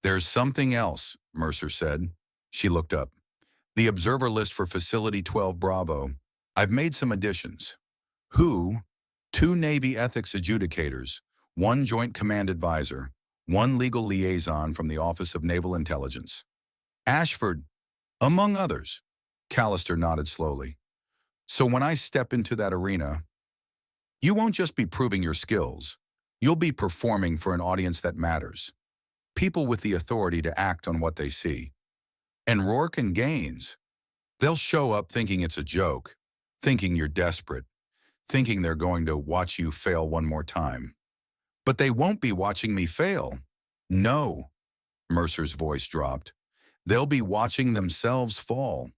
Speaker 1: "There's something else," Mercer said. She looked up. "The observer list for Facility 12 Bravo. I've made some additions. Who? 2 Navy ethics adjudicators, 1 Joint Command Advisor, 1 legal liaison from the Office of Naval Intelligence. Ashford, among others." Callister nodded slowly. "So when I step into that arena, You won't just be proving your skills. You'll be performing for an audience that matters. People with the authority to act on what they see. And Rourke and Gaines, they'll show up thinking it's a joke, thinking you're desperate, thinking they're going to watch you fail one more time. But they won't be watching me fail. No, Mercer's voice dropped. They'll be watching themselves fall.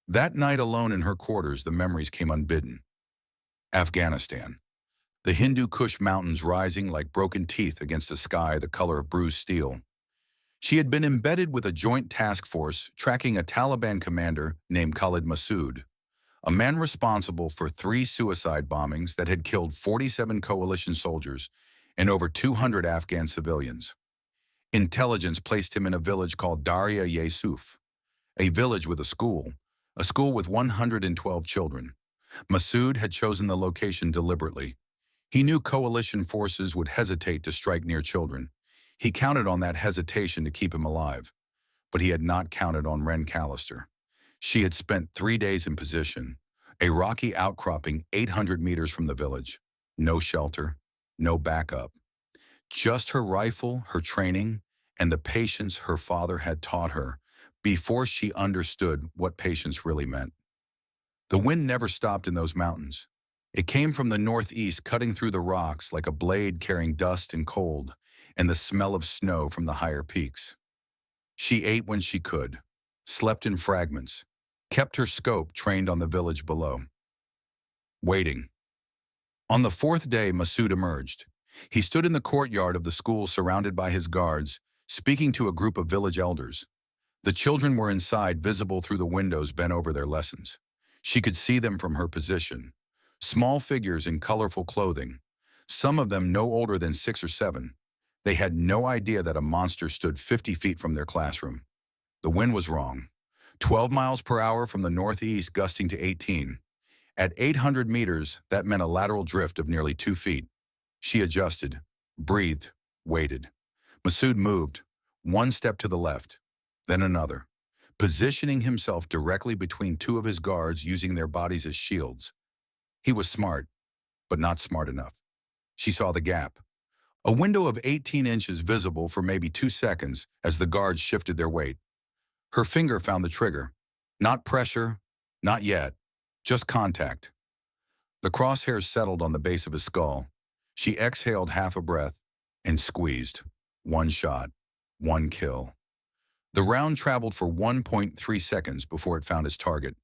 Speaker 1: That night alone in her quarters, the memories came unbidden. Afghanistan. The Hindu Kush mountains rising like broken teeth against a sky the color of bruised steel. She had been embedded with a joint task force tracking a Taliban commander named Khalid Massoud, a man responsible for 3 suicide bombings that had killed 47 coalition soldiers and over 200 Afghan civilians. Intelligence placed him in a village called Darya Yusuf, a village with a school with 112 children. Massoud had chosen the location deliberately. He knew coalition forces would hesitate to strike near children. He counted on that hesitation to keep him alive. But he had not counted on Wren Callister. She had spent 3 days in position, a rocky outcropping 800 meters from the village. No shelter, no backup. Just her rifle, her training, and the patience her father had taught her before she understood what patience really meant. The wind never stopped in those mountains. It came from the northeast, cutting through the rocks like a blade carrying dust and cold, and the smell of snow from the higher peaks. She ate when she could, slept in fragments, kept her scope trained on the village below. Waiting. On the 4th day, Massoud emerged. He stood in the courtyard of the school surrounded by his guards, speaking to a group of village elders. The children were inside, visible through the windows bent over their lessons. She could see them from her position. Small figures in colorful clothing, some of them no older than 6 or 7. They had no idea that a monster stood 50 feet from their classroom. The wind was wrong. 12 miles per hour from the northeast, gusting to 18. At 800 meters, that meant a lateral drift of nearly 2 feet. She adjusted, breathed, waited. Massoud moved, one step to the left, then another, positioning himself directly between 2 of his guards using their bodies as shields. He was smart, but not smart enough. She saw the gap. A window of 18 inches visible for maybe 2 seconds as the guards shifted their weight. Her finger found the trigger. Not pressure, not yet, just contact. The crosshairs settled on the base of his skull. She exhaled half a breath and squeezed. 1 shot, 1 kill. The round traveled for 1.3 seconds before it found its target.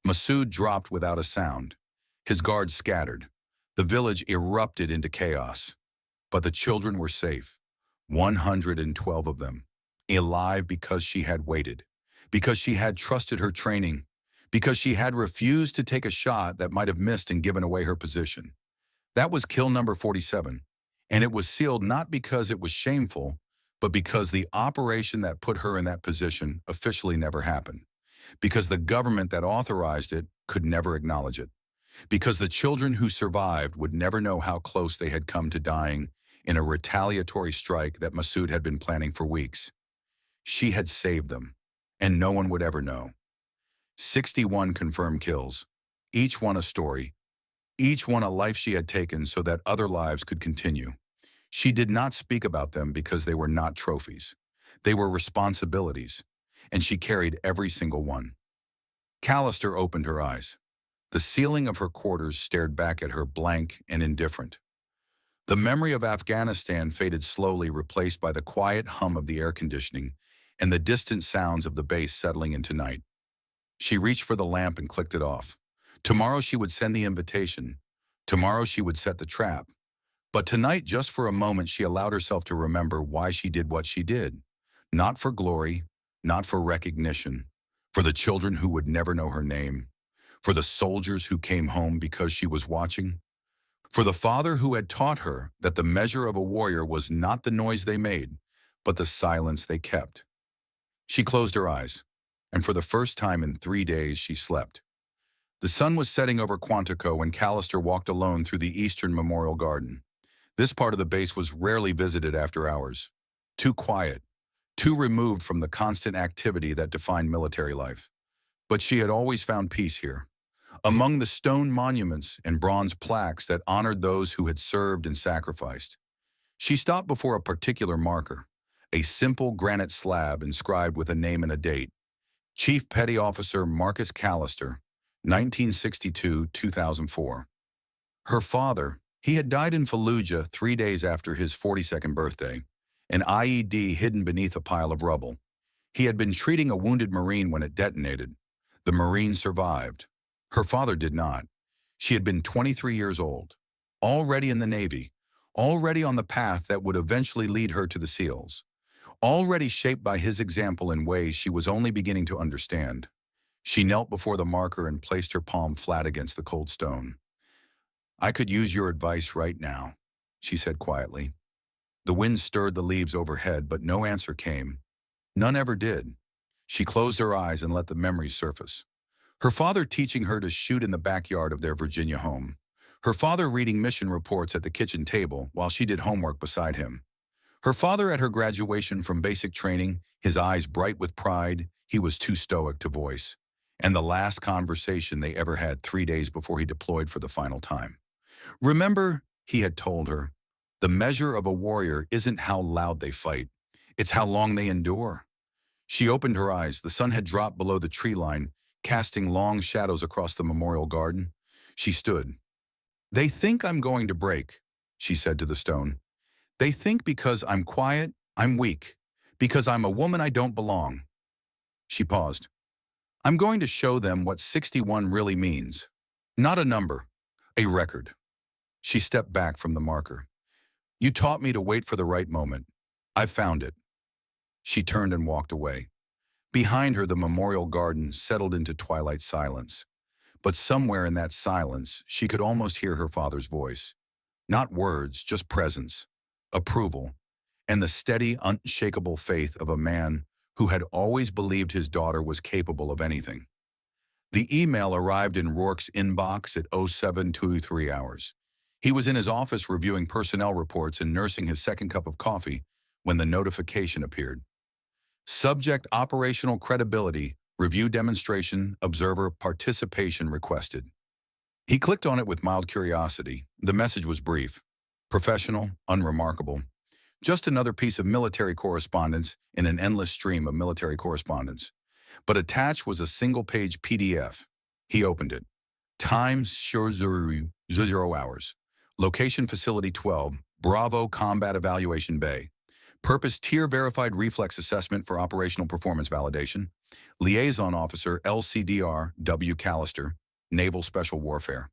Speaker 1: Massoud dropped without a sound. His guards scattered. The village erupted into chaos. But the children were safe, 112 of them, alive because she had waited, because she had trusted her training, because she had refused to take a shot that might have missed and given away her position. That was kill number 47, and it was sealed not because it was shameful, but because the operation that put her in that position officially never happened, because the government that authorized it could never acknowledge it, because the children who survived would never know how close they had come to dying in a retaliatory strike that Massoud had been planning for weeks. She had saved them, and no one would ever know. 61 confirmed kills, each one a story, each one a life she had taken so that other lives could continue. She did not speak about them because they were not trophies. They were responsibilities, and she carried every single one. Callister opened her eyes. The ceiling of her quarters stared back at her, blank and indifferent. The memory of Afghanistan faded slowly, replaced by the quiet hum of the air conditioning and the distant sounds of the base settling into night. She reached for the lamp and clicked it off. Tomorrow she would send the invitation. Tomorrow she would set the trap. But tonight, just for a moment, she allowed herself to remember why she did what she did. Not for glory, not for recognition, for the children who would never know her name, for the soldiers who came home because she was watching, for the father who had taught her that the measure of a warrior was not the noise they made, but the silence they kept. She closed her eyes, and for the first time in 3 days she slept. The sun was setting over Quantico when Callister walked alone through the Eastern Memorial Garden. This part of the base was rarely visited after hours. Too quiet, too removed from the constant activity that defined military life. But she had always found peace here. among the stone monuments and bronze plaques that honored those who had served and sacrificed. She stopped before a particular marker, a simple granite slab inscribed with a name and a date. Chief Petty Officer Marcus Callister, 1962-2004. Her father, he had died in Fallujah 3 days after his 42nd birthday, an IED hidden beneath a pile of rubble. He had been treating a wounded Marine when it detonated. The Marine survived. Her father did not. She had been 23 years old, already in the Navy, already on the path that would eventually lead her to the SEALs, already shaped by his example in ways she was only beginning to understand. She knelt before the marker and placed her palm flat against the cold stone. "I could use your advice right now," she said quietly. The wind stirred the leaves overhead, but no answer came. None ever did. She closed her eyes and let the memories surface. Her father teaching her to shoot in the backyard of their Virginia home. Her father reading mission reports at the kitchen table while she did homework beside him. Her father at her graduation from basic training, his eyes bright with pride, he was too stoic to voice. And the last conversation they ever had 3 days before he deployed for the final time. "Remember," he had told her, "the measure of a warrior isn't how loud they fight. It's how long they endure." She opened her eyes. The sun had dropped below the tree line, casting long shadows across the memorial garden. She stood. "They think I'm going to break," she said to the stone. "They think because I'm quiet, I'm weak. Because I'm a woman I don't belong." She paused. "I'm going to show them what 61 really means. Not a number, a record." She stepped back from the marker. "You taught me to wait for the right moment. I've found it." She turned and walked away. Behind her, the memorial garden settled into twilight silence. But somewhere in that silence, she could almost hear her father's voice. Not words, just presence, approval, and the steady, unshakable faith of a man who had always believed his daughter was capable of anything. The email arrived in Rourke's inbox at 07:23 hours. He was in his office reviewing personnel reports and nursing his second cup of coffee when the notification appeared. Subject: operational credibility, review demonstration, observer participation requested. He clicked on it with mild curiosity. The message was brief, professional, unremarkable. Just another piece of military correspondence in an endless stream of military correspondence. But attached was a single-page PDF. He opened it. Time: 0 hours. Location: Facility 12, Bravo Combat Evaluation Bay. Purpose: Tier Verified Reflex Assessment for Operational Performance Validation. Liaison Officer LCDR W. Callister, Naval Special Warfare.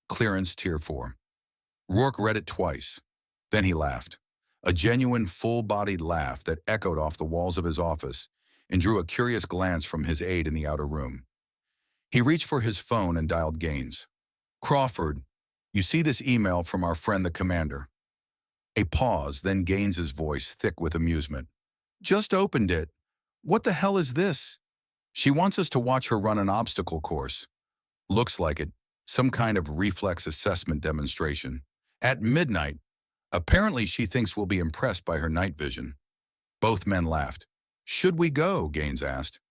Speaker 1: Clearance: Tier 4. Rourke read it twice. Then he laughed. A genuine, full-bodied laugh that echoed off the walls of his office and drew a curious glance from his aide in the outer room. He reached for his phone and dialed Gaines. "Crawford, you see this email from our friend the commander." A pause, then Gaines's voice thick with amusement. "Just opened it. What the hell is this?" "She wants us to watch her run an obstacle course." "Looks like it. Some kind of reflex assessment demonstration. At midnight. Apparently she thinks we'll be impressed by her night vision." Both men laughed. "Should we go?" Gaines asked.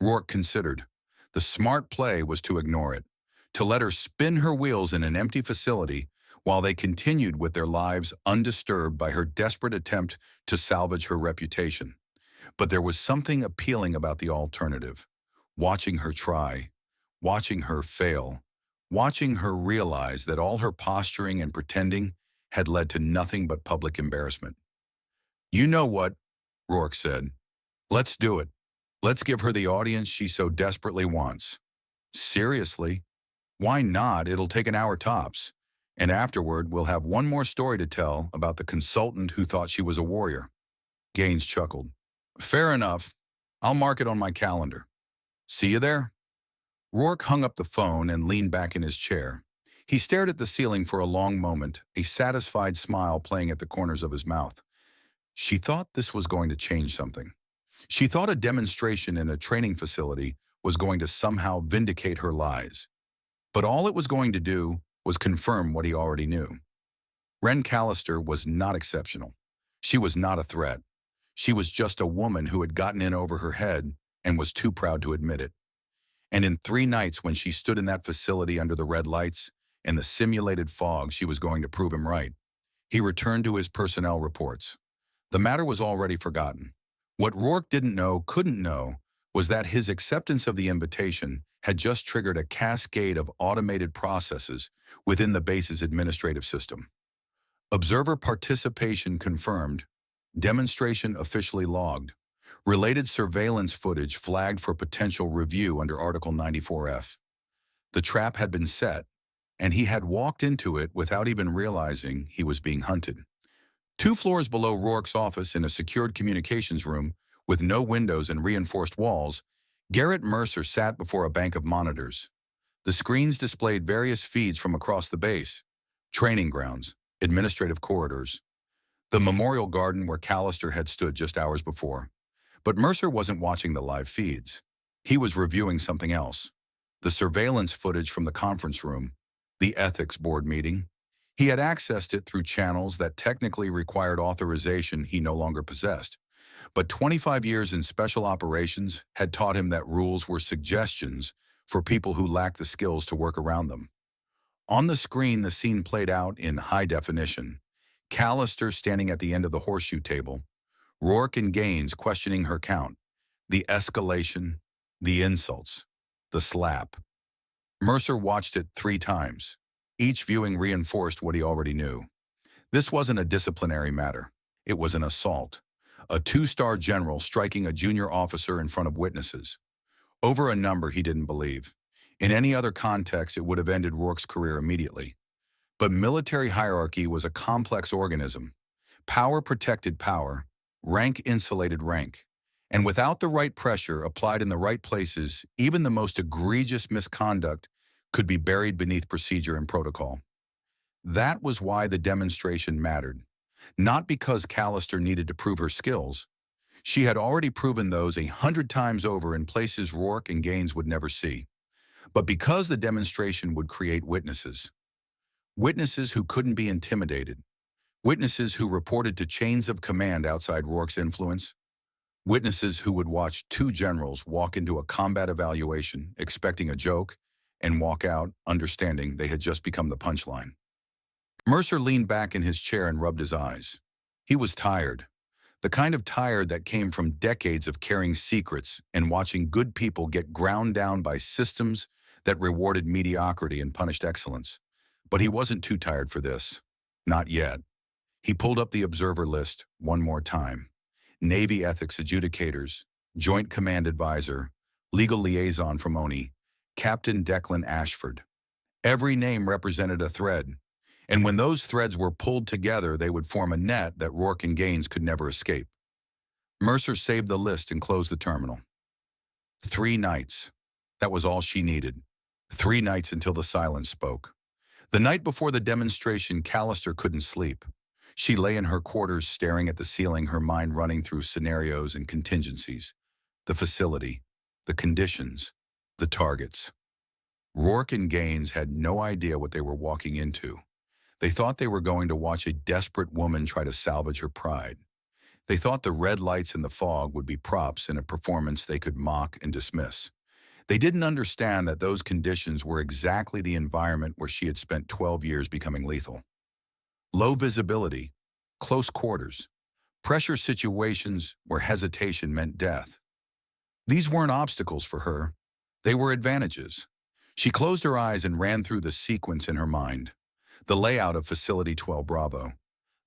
Speaker 1: Rourke considered. The smart play was to ignore it, to let her spin her wheels in an empty facility while they continued with their lives undisturbed by her desperate attempt to salvage her reputation. But there was something appealing about the alternative. Watching her try, watching her fail, watching her realize that all her posturing and pretending had led to nothing but public embarrassment. "You know what?" Rourke said. "Let's do it. Let's give her the audience she so desperately wants." "Seriously? Why not? It'll take an hour tops. And afterward, we'll have one more story to tell about the consultant who thought she was a warrior." Gaines chuckled. "Fair enough. I'll mark it on my calendar. See you there." Rourke hung up the phone and leaned back in his chair. He stared at the ceiling for a long moment, a satisfied smile playing at the corners of his mouth. She thought this was going to change something. She thought a demonstration in a training facility was going to somehow vindicate her lies. But all it was going to do was confirm what he already knew. Wren Callister was not exceptional. She was not a threat. She was just a woman who had gotten in over her head and was too proud to admit it. And in 3 nights, when she stood in that facility under the red lights and the simulated fog, she was going to prove him right. He returned to his personnel reports. The matter was already forgotten. What Rourke didn't know, couldn't know, was that his acceptance of the invitation had just triggered a cascade of automated processes within the base's administrative system. Observer participation confirmed. Demonstration officially logged. Related surveillance footage flagged for potential review under Article 94F. The trap had been set, and he had walked into it without even realizing he was being hunted. 2 floors below Rourke's office, in a secured communications room with no windows and reinforced walls, Garrett Mercer sat before a bank of monitors. The screens displayed various feeds from across the base: training grounds, administrative corridors, the memorial garden where Callister had stood just hours before. But Mercer wasn't watching the live feeds. He was reviewing something else: the surveillance footage from the conference room, the ethics board meeting. He had accessed it through channels that technically required authorization he no longer possessed. But 25 years in special operations had taught him that rules were suggestions for people who lacked the skills to work around them. On the screen, the scene played out in high definition. Callister standing at the end of the horseshoe table, Rourke and Gaines questioning her count, the escalation, the insults, the slap. Mercer watched it 3 times. Each viewing reinforced what he already knew. This wasn't a disciplinary matter. It was an assault. A 2-star general striking a junior officer in front of witnesses, over a number he didn't believe. In any other context, it would have ended Rourke's career immediately. But military hierarchy was a complex organism. Power protected power, rank insulated rank. And without the right pressure applied in the right places, even the most egregious misconduct could be buried beneath procedure and protocol. That was why the demonstration mattered. Not because Callister needed to prove her skills. She had already proven those 100 times over in places Rourke and Gaines would never see. But because the demonstration would create witnesses. Witnesses who couldn't be intimidated. Witnesses who reported to chains of command outside Rourke's influence. Witnesses who would watch 2 generals walk into a combat evaluation expecting a joke and walk out understanding they had just become the punchline. Mercer leaned back in his chair and rubbed his eyes. He was tired. The kind of tired that came from decades of carrying secrets and watching good people get ground down by systems that rewarded mediocrity and punished excellence. But he wasn't too tired for this. Not yet. He pulled up the observer list one more time. Navy ethics adjudicators, Joint Command Advisor, Legal Liaison from ONI, Captain Declan Ashford. Every name represented a thread. And when those threads were pulled together, they would form a net that Rourke and Gaines could never escape. Mercer saved the list and closed the terminal. 3 nights. That was all she needed. 3 nights until the silence spoke. The night before the demonstration, Callister couldn't sleep. She lay in her quarters staring at the ceiling, her mind running through scenarios and contingencies. The facility, the conditions, the targets. Rourke and Gaines had no idea what they were walking into. They thought they were going to watch a desperate woman try to salvage her pride. They thought the red lights and the fog would be props in a performance they could mock and dismiss. They didn't understand that those conditions were exactly the environment where she had spent 12 years becoming lethal. Low visibility, close quarters, pressure situations where hesitation meant death. These weren't obstacles for her. They were advantages. She closed her eyes and ran through the sequence in her mind. The layout of Facility 12 Bravo,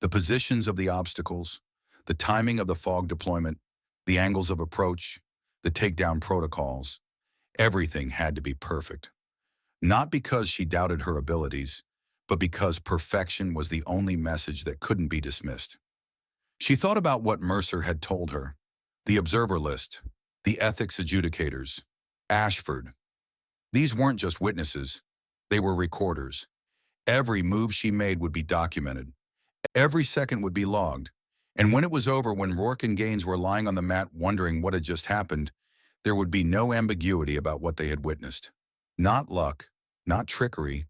Speaker 1: the positions of the obstacles, the timing of the fog deployment, the angles of approach, the takedown protocols. Everything had to be perfect. Not because she doubted her abilities, but because perfection was the only message that couldn't be dismissed. She thought about what Mercer had told her: the observer list, the ethics adjudicators, Ashford. These weren't just witnesses, they were recorders. Every move she made would be documented. Every second would be logged. And when it was over, when Rourke and Gaines were lying on the mat wondering what had just happened, there would be no ambiguity about what they had witnessed. Not luck, not trickery,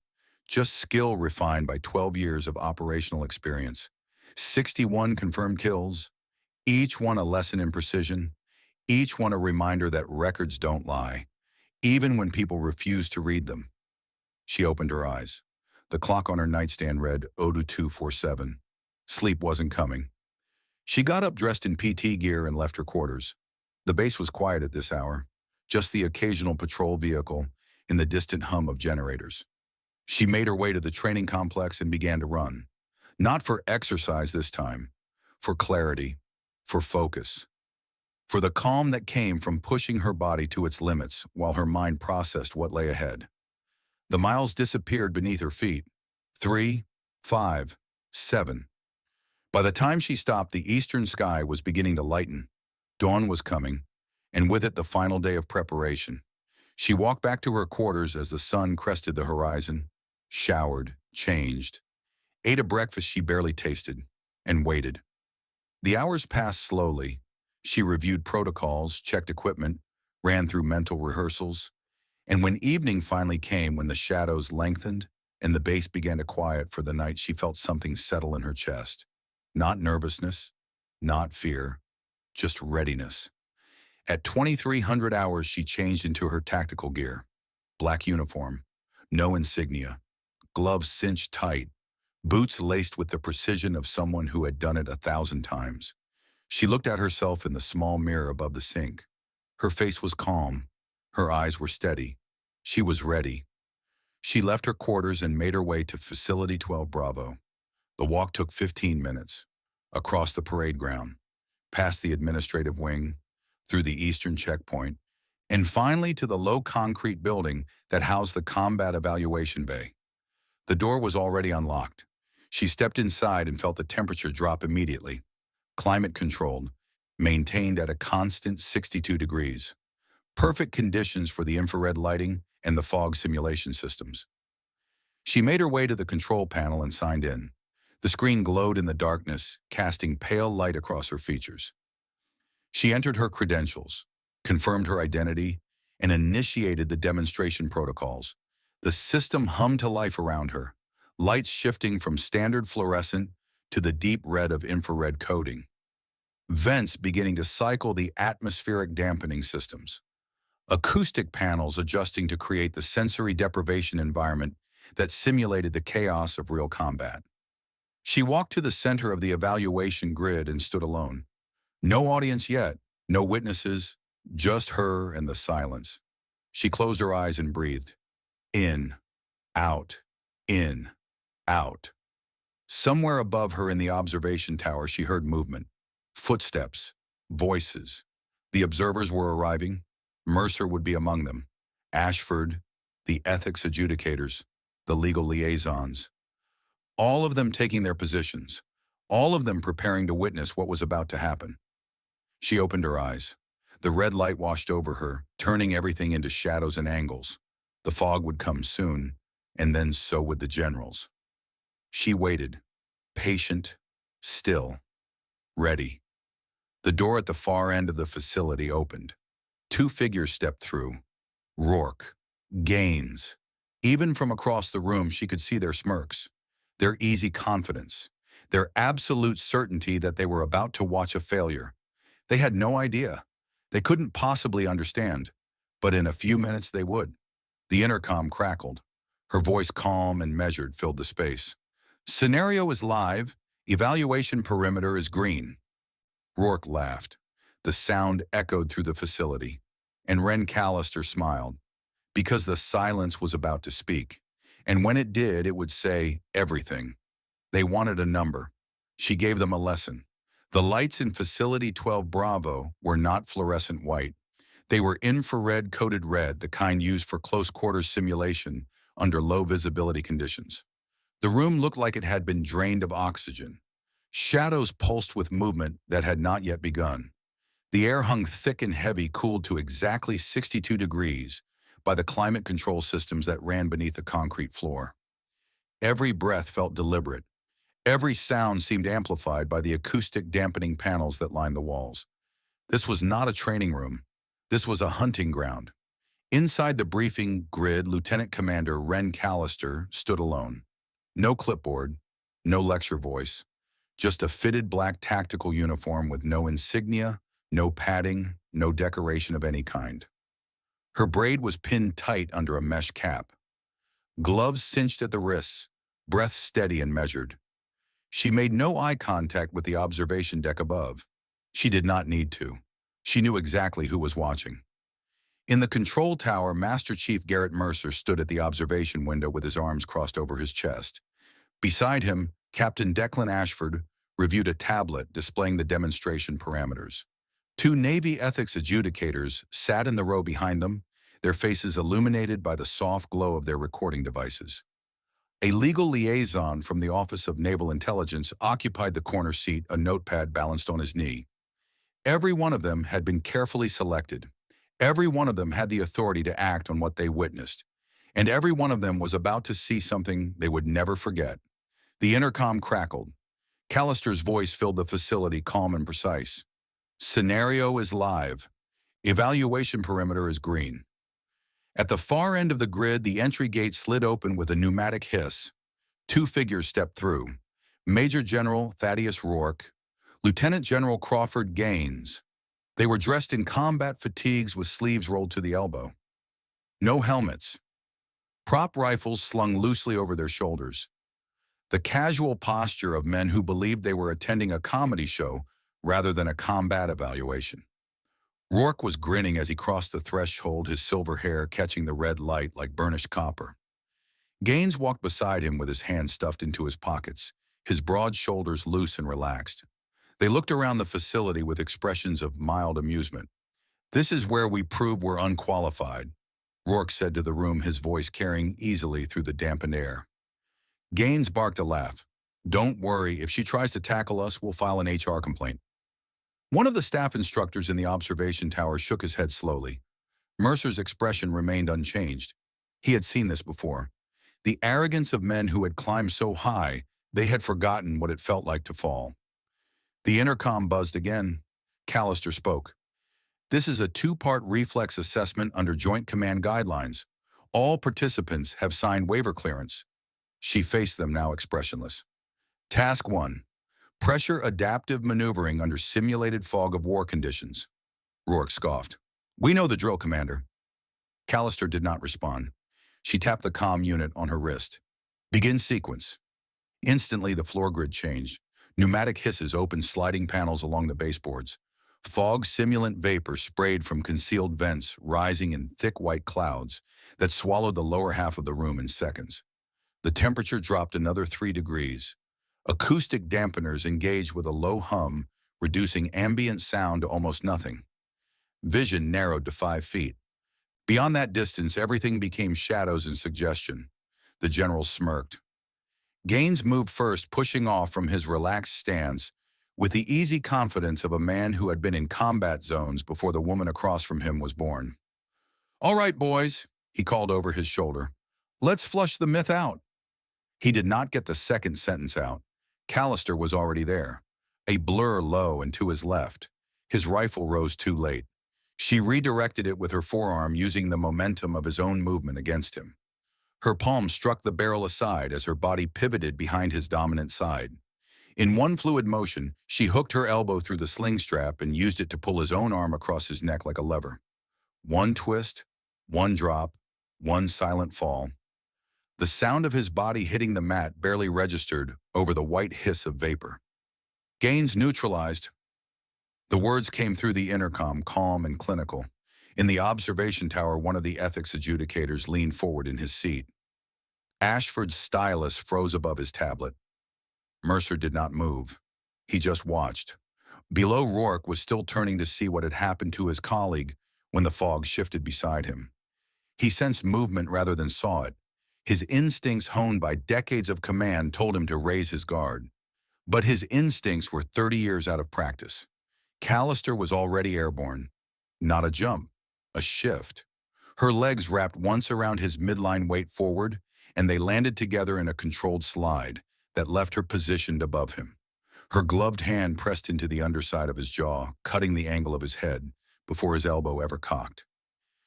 Speaker 1: just skill refined by 12 years of operational experience. 61 confirmed kills, each one a lesson in precision, each one a reminder that records don't lie. even when people refused to read them. She opened her eyes. The clock on her nightstand read 0247. Sleep wasn't coming. She got up dressed in PT gear and left her quarters. The base was quiet at this hour, just the occasional patrol vehicle and the distant hum of generators. She made her way to the training complex and began to run. Not for exercise this time, for clarity, for focus, for the calm that came from pushing her body to its limits while her mind processed what lay ahead. The miles disappeared beneath her feet. 3, 5, 7. By the time she stopped, the eastern sky was beginning to lighten. Dawn was coming, and with it the final day of preparation. She walked back to her quarters as the sun crested the horizon, showered, changed, ate a breakfast she barely tasted, and waited. The hours passed slowly. She reviewed protocols, checked equipment, ran through mental rehearsals, and when evening finally came, when the shadows lengthened and the base began to quiet for the night, she felt something settle in her chest. Not nervousness, not fear, just readiness. At 2300 hours, she changed into her tactical gear. Black uniform, no insignia, gloves cinched tight, boots laced with the precision of someone who had done it 1,000 times. She looked at herself in the small mirror above the sink. Her face was calm. Her eyes were steady. She was ready. She left her quarters and made her way to Facility 12 Bravo. The walk took 15 minutes, across the parade ground, past the administrative wing, through the eastern checkpoint, and finally to the low concrete building that housed the combat evaluation bay. The door was already unlocked. She stepped inside and felt the temperature drop immediately. Climate controlled, maintained at a constant 62 degrees. Perfect conditions for the infrared lighting and the fog simulation systems. She made her way to the control panel and signed in. The screen glowed in the darkness, casting pale light across her features. She entered her credentials, confirmed her identity, and initiated the demonstration protocols. The system hummed to life around her, lights shifting from standard fluorescent to the deep red of infrared coding. Vents beginning to cycle the atmospheric dampening systems. Acoustic panels adjusting to create the sensory deprivation environment that simulated the chaos of real combat. She walked to the center of the evaluation grid and stood alone. No audience yet, no witnesses, just her and the silence. She closed her eyes and breathed. In, out, in, out. Somewhere above her in the observation tower, she heard movement. Footsteps, voices. The observers were arriving. Mercer would be among them. Ashford, the ethics adjudicators, the legal liaisons. All of them taking their positions. All of them preparing to witness what was about to happen. She opened her eyes. The red light washed over her, turning everything into shadows and angles. The fog would come soon, and then so would the generals. She waited, patient, still, ready. The door at the far end of the facility opened. Two figures stepped through. Rourke, Gaines. Even from across the room, she could see their smirks, their easy confidence, their absolute certainty that they were about to watch a failure. They had no idea. They couldn't possibly understand, but in a few minutes they would. The intercom crackled. Her voice, calm and measured, filled the space. Scenario is live. Evaluation perimeter is green. Rourke laughed. The sound echoed through the facility, and Ren Callister smiled, because the silence was about to speak. And when it did, it would say everything. They wanted a number. She gave them a lesson. The lights in Facility 12 Bravo were not fluorescent white. They were infrared-coated red, the kind used for close-quarters simulation under low visibility conditions. The room looked like it had been drained of oxygen. Shadows pulsed with movement that had not yet begun. The air hung thick and heavy, cooled to exactly 62 degrees by the climate control systems that ran beneath the concrete floor. Every breath felt deliberate. Every sound seemed amplified by the acoustic dampening panels that lined the walls. This was not a training room. This was a hunting ground. Inside the briefing grid, Lieutenant Commander Ren Callister stood alone. No clipboard, no lecture voice, just a fitted black tactical uniform with no insignia, no padding, no decoration of any kind. Her braid was pinned tight under a mesh cap. Gloves cinched at the wrists, breath steady and measured. She made no eye contact with the observation deck above. She did not need to. She knew exactly who was watching. In the control tower, Master Chief Garrett Mercer stood at the observation window with his arms crossed over his chest. Beside him, Captain Declan Ashford reviewed a tablet displaying the demonstration parameters. Two Navy ethics adjudicators sat in the row behind them, their faces illuminated by the soft glow of their recording devices. A legal liaison from the Office of Naval Intelligence occupied the corner seat, a notepad balanced on his knee. Every one of them had been carefully selected. Every one of them had the authority to act on what they witnessed. And every one of them was about to see something they would never forget. The intercom crackled. Callister's voice filled the facility, calm and precise. Scenario is live. Evaluation perimeter is green. At the far end of the grid, the entry gate slid open with a pneumatic hiss. Two figures stepped through. Major General Thaddeus Rourke, Lieutenant General Crawford Gaines. They were dressed in combat fatigues with sleeves rolled to the elbow. No helmets. Prop rifles slung loosely over their shoulders. The casual posture of men who believed they were attending a comedy show rather than a combat evaluation. Rourke was grinning as he crossed the threshold, his silver hair catching the red light like burnished copper. Gaines walked beside him with his hands stuffed into his pockets, his broad shoulders loose and relaxed. They looked around the facility with expressions of mild amusement. "This is where we prove we're unqualified," Rourke said to the room, his voice carrying easily through the dampened air. Gaines barked a laugh. "Don't worry, if she tries to tackle us, we'll file an HR complaint." One of the staff instructors in the observation tower shook his head slowly. Mercer's expression remained unchanged. He had seen this before. The arrogance of men who had climbed so high, they had forgotten what it felt like to fall. The intercom buzzed again. Callister spoke. "This is a two-part reflex assessment under Joint Command guidelines. All participants have signed waiver clearance." She faced them, now expressionless. Task 1. Pressure adaptive maneuvering under simulated fog of war conditions. Rourke scoffed. "We know the drill, Commander." Callister did not respond. She tapped the comm unit on her wrist. "Begin sequence." Instantly, the floor grid changed. Pneumatic hisses opened sliding panels along the baseboards. Fog simulant vapor sprayed from concealed vents, rising in thick white clouds that swallowed the lower half of the room in seconds. The temperature dropped another 3 degrees. Acoustic dampeners engaged with a low hum, reducing ambient sound to almost nothing. Vision narrowed to 5 feet. Beyond that distance, everything became shadows and suggestion. The general smirked. Gaines moved first, pushing off from his relaxed stance with the easy confidence of a man who had been in combat zones before the woman across from him was born. "All right, boys," he called over his shoulder. "Let's flush the myth out." He did not get the second sentence out. Callister was already there, a blur low and to his left. His rifle rose too late. She redirected it with her forearm, using the momentum of his own movement against him. Her palm struck the barrel aside as her body pivoted behind his dominant side. In one fluid motion, she hooked her elbow through the sling strap and used it to pull his own arm across his neck like a lever. One twist, one drop, one silent fall. The sound of his body hitting the mat barely registered over the white hiss of vapor. "Gaines neutralized." The words came through the intercom, calm and clinical. In the observation tower, one of the ethics adjudicators leaned forward in his seat. Ashford's stylus froze above his tablet. Mercer did not move. He just watched. Below, Rourke was still turning to see what had happened to his colleague when the fog shifted beside him. He sensed movement rather than saw it. His instincts, honed by decades of command, told him to raise his guard. But his instincts were 30 years out of practice. Callister was already airborne. Not a jump, a shift. Her legs wrapped once around his midline weight forward, and they landed together in a controlled slide that left her positioned above him. Her gloved hand pressed into the underside of his jaw, cutting the angle of his head before his elbow ever cocked.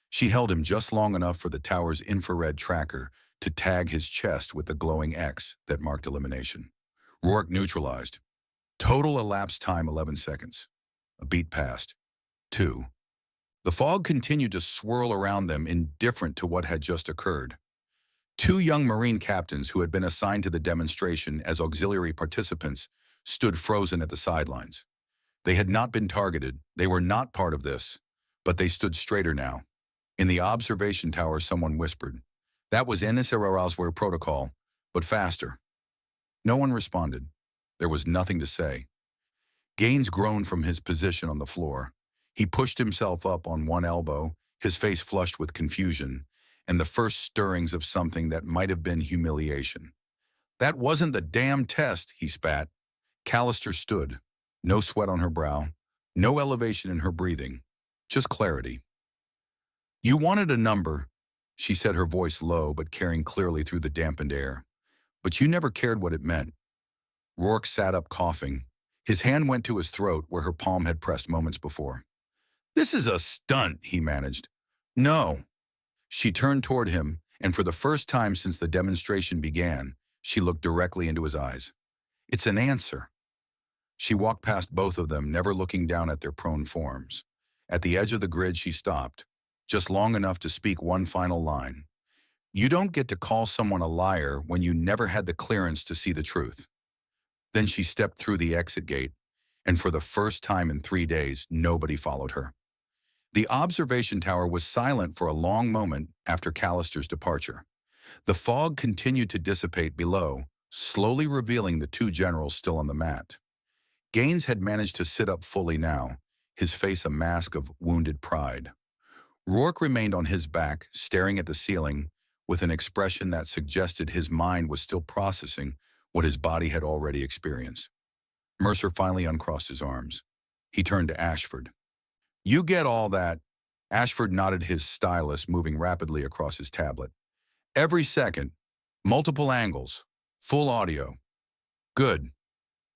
Speaker 1: She held him just long enough for the tower's infrared tracker to tag his chest with the glowing X that marked elimination. Rourke neutralized. Total elapsed time 11 seconds. A beat passed. 2. The fog continued to swirl around them, indifferent to what had just occurred. Two young Marine captains who had been assigned to the demonstration as auxiliary participants stood frozen at the sidelines. They had not been targeted, they were not part of this, but they stood straighter now. In the observation tower, someone whispered, "That was NSRR's protocol, but faster." No one responded. There was nothing to say. Gaines groaned from his position on the floor. He pushed himself up on one elbow, his face flushed with confusion, and the first stirrings of something that might have been humiliation. "That wasn't the damn test," he spat. Callister stood. No sweat on her brow, no elevation in her breathing, just clarity. "You wanted a number," she said, her voice low but carrying clearly through the dampened air. "But you never cared what it meant." Rourke sat up, coughing. His hand went to his throat where her palm had pressed moments before. "This is a stunt," he managed. "No." She turned toward him, and for the first time since the demonstration began, she looked directly into his eyes. "It's an answer." She walked past both of them, never looking down at their prone forms. At the edge of the grid, she stopped, just long enough to speak one final line. "You don't get to call someone a liar when you never had the clearance to see the truth." Then she stepped through the exit gate, and for the first time in 3 days, nobody followed her. The observation tower was silent for a long moment after Callister's departure. The fog continued to dissipate below, slowly revealing the two generals still on the mat. Gaines had managed to sit up fully now, his face a mask of wounded pride. Rourke remained on his back, staring at the ceiling, with an expression that suggested his mind was still processing what his body had already experienced. Mercer finally uncrossed his arms. He turned to Ashford. "You get all that?" Ashford nodded, his stylus moving rapidly across his tablet. "Every second. Multiple angles. Full audio." "Good."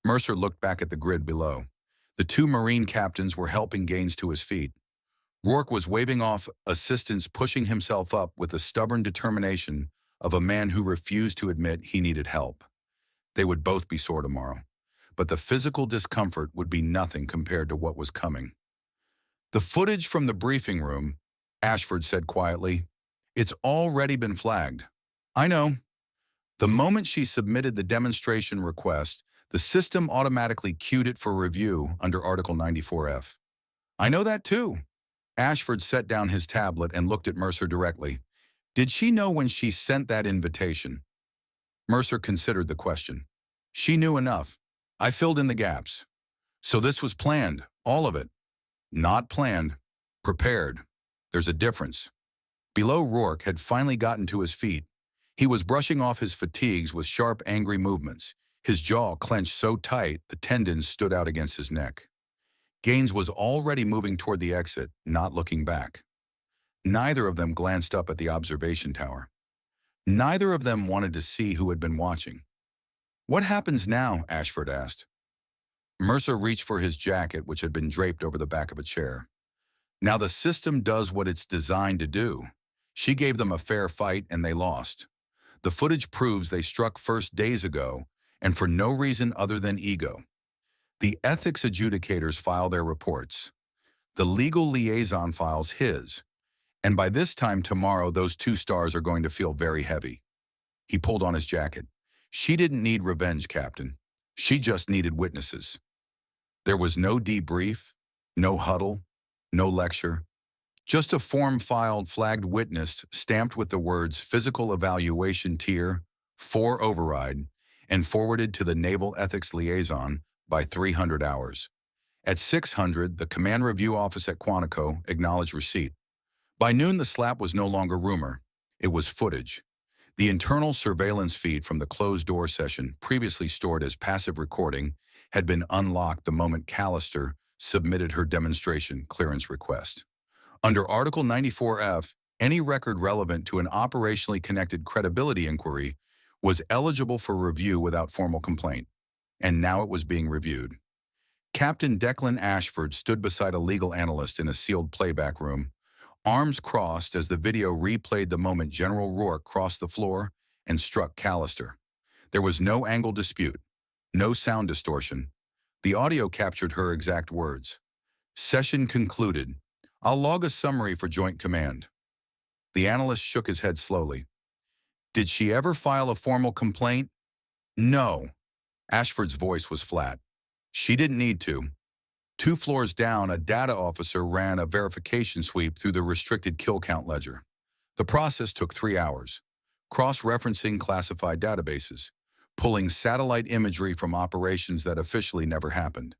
Speaker 1: Mercer looked back at the grid below. The two Marine captains were helping Gaines to his feet. Rourke was waving off assistants, pushing himself up with the stubborn determination of a man who refused to admit he needed help. They would both be sore tomorrow, but the physical discomfort would be nothing compared to what was coming. "The footage from the briefing room," Ashford said quietly, "it's already been flagged." "I know." The moment she submitted the demonstration request, the system automatically queued it for review under Article 94F. "I know that too." Ashford set down his tablet and looked at Mercer directly. "Did she know when she sent that invitation?" Mercer considered the question. "She knew enough. I filled in the gaps." "So this was planned, all of it?" "Not planned. Prepared. There's a difference." Below, Rourke had finally gotten to his feet. He was brushing off his fatigues with sharp, angry movements. His jaw clenched so tight the tendons stood out against his neck. Gaines was already moving toward the exit, not looking back. Neither of them glanced up at the observation tower. Neither of them wanted to see who had been watching. "What happens now?" Ashford asked. Mercer reached for his jacket, which had been draped over the back of a chair. "Now the system does what it's designed to do. She gave them a fair fight and they lost. The footage proves they struck first days ago, and for no reason other than ego. The ethics adjudicators file their reports. The legal liaison files his. And by this time tomorrow, those two stars are going to feel very heavy." He pulled on his jacket. "She didn't need revenge, Captain. She just needed witnesses." There was no debrief, no huddle, no lecture. Just a form-filed, flagged witness stamped with the words "Physical Evaluation Tier 4 Override" and forwarded to the Naval Ethics Liaison by 300 hours. At 600, the Command Review Office at Quantico acknowledged receipt. By noon, the slap was no longer rumor. It was footage. The internal surveillance feed from the closed-door session, previously stored as passive recording, had been unlocked the moment Callister submitted her demonstration clearance request. Under Article 94F, any record relevant to an operationally connected credibility inquiry was eligible for review without formal complaint, and now it was being reviewed. Captain Declan Ashford stood beside a legal analyst in a sealed playback room, arms crossed as the video replayed the moment General Rourke crossed the floor and struck Callister. There was no angle dispute, no sound distortion. The audio captured her exact words. "Session concluded. I'll log a summary for Joint Command. The analyst shook his head slowly. Did she ever file a formal complaint? No. Ashford's voice was flat. She didn't need to. 2 floors down, a data officer ran a verification sweep through the restricted kill count ledger. The process took 3 hours, cross-referencing classified databases, pulling satellite imagery from operations that officially never happened,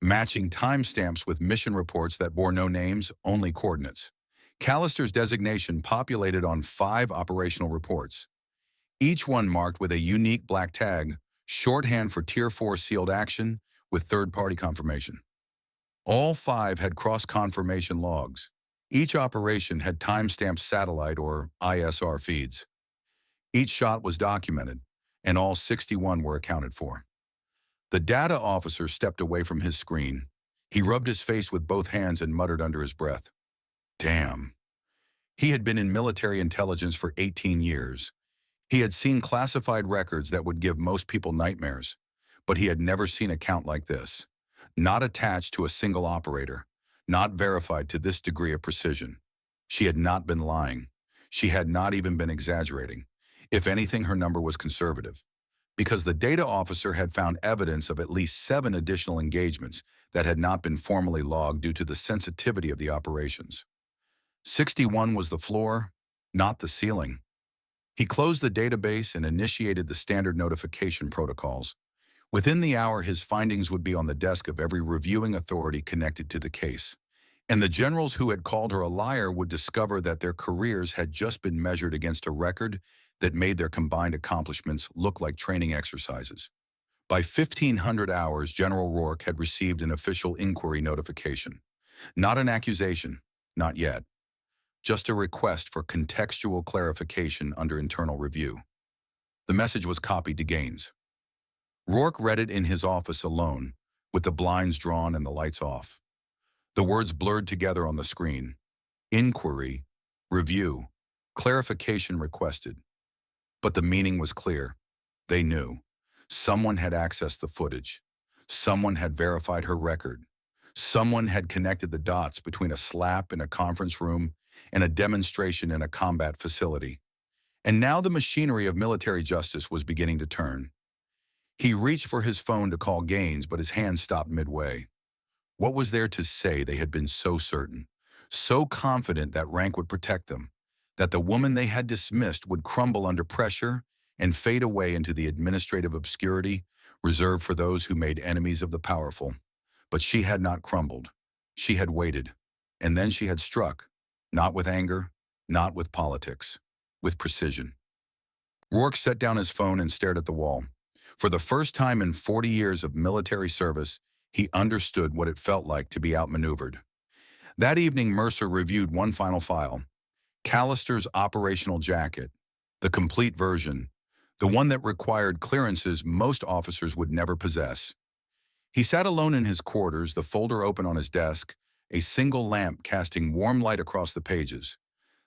Speaker 1: matching timestamps with mission reports that bore no names, only coordinates. Callister's designation populated on 5 operational reports, each one marked with a unique black tag, shorthand for Tier 4 sealed action with third-party confirmation. All 5 had cross-confirmation logs. Each operation had timestamped satellite or ISR feeds. Each shot was documented, and all 61 were accounted for. The data officer stepped away from his screen. He rubbed his face with both hands and muttered under his breath, "Damn." He had been in military intelligence for 18 years. He had seen classified records that would give most people nightmares, but he had never seen a count like this. Not attached to a single operator, not verified to this degree of precision. She had not been lying. She had not even been exaggerating. If anything, her number was conservative, because the data officer had found evidence of at least 7 additional engagements that had not been formally logged due to the sensitivity of the operations. 61 was the floor, not the ceiling. He closed the database and initiated the standard notification protocols. Within the hour, his findings would be on the desk of every reviewing authority connected to the case. And the generals who had called her a liar would discover that their careers had just been measured against a record that made their combined accomplishments look like training exercises. By 1500 hours, General Rourke had received an official inquiry notification. Not an accusation, not yet. Just a request for contextual clarification under internal review. The message was copied to Gaines. Rourke read it in his office alone, with the blinds drawn and the lights off. The words blurred together on the screen. Inquiry, review, clarification requested. But the meaning was clear. They knew. Someone had accessed the footage. Someone had verified her record. Someone had connected the dots between a slap in a conference room and a demonstration in a combat facility. And now the machinery of military justice was beginning to turn. He reached for his phone to call Gaines, but his hand stopped midway. What was there to say they had been so certain, so confident that rank would protect them, that the woman they had dismissed would crumble under pressure and fade away into the administrative obscurity reserved for those who made enemies of the powerful? But she had not crumbled. She had waited, and then she had struck. Not with anger, not with politics, with precision. Rourke set down his phone and stared at the wall. For the first time in 40 years of military service, he understood what it felt like to be outmaneuvered. That evening, Mercer reviewed one final file, Callister's operational jacket, the complete version, the one that required clearances most officers would never possess. He sat alone in his quarters, the folder open on his desk, a single lamp casting warm light across the pages.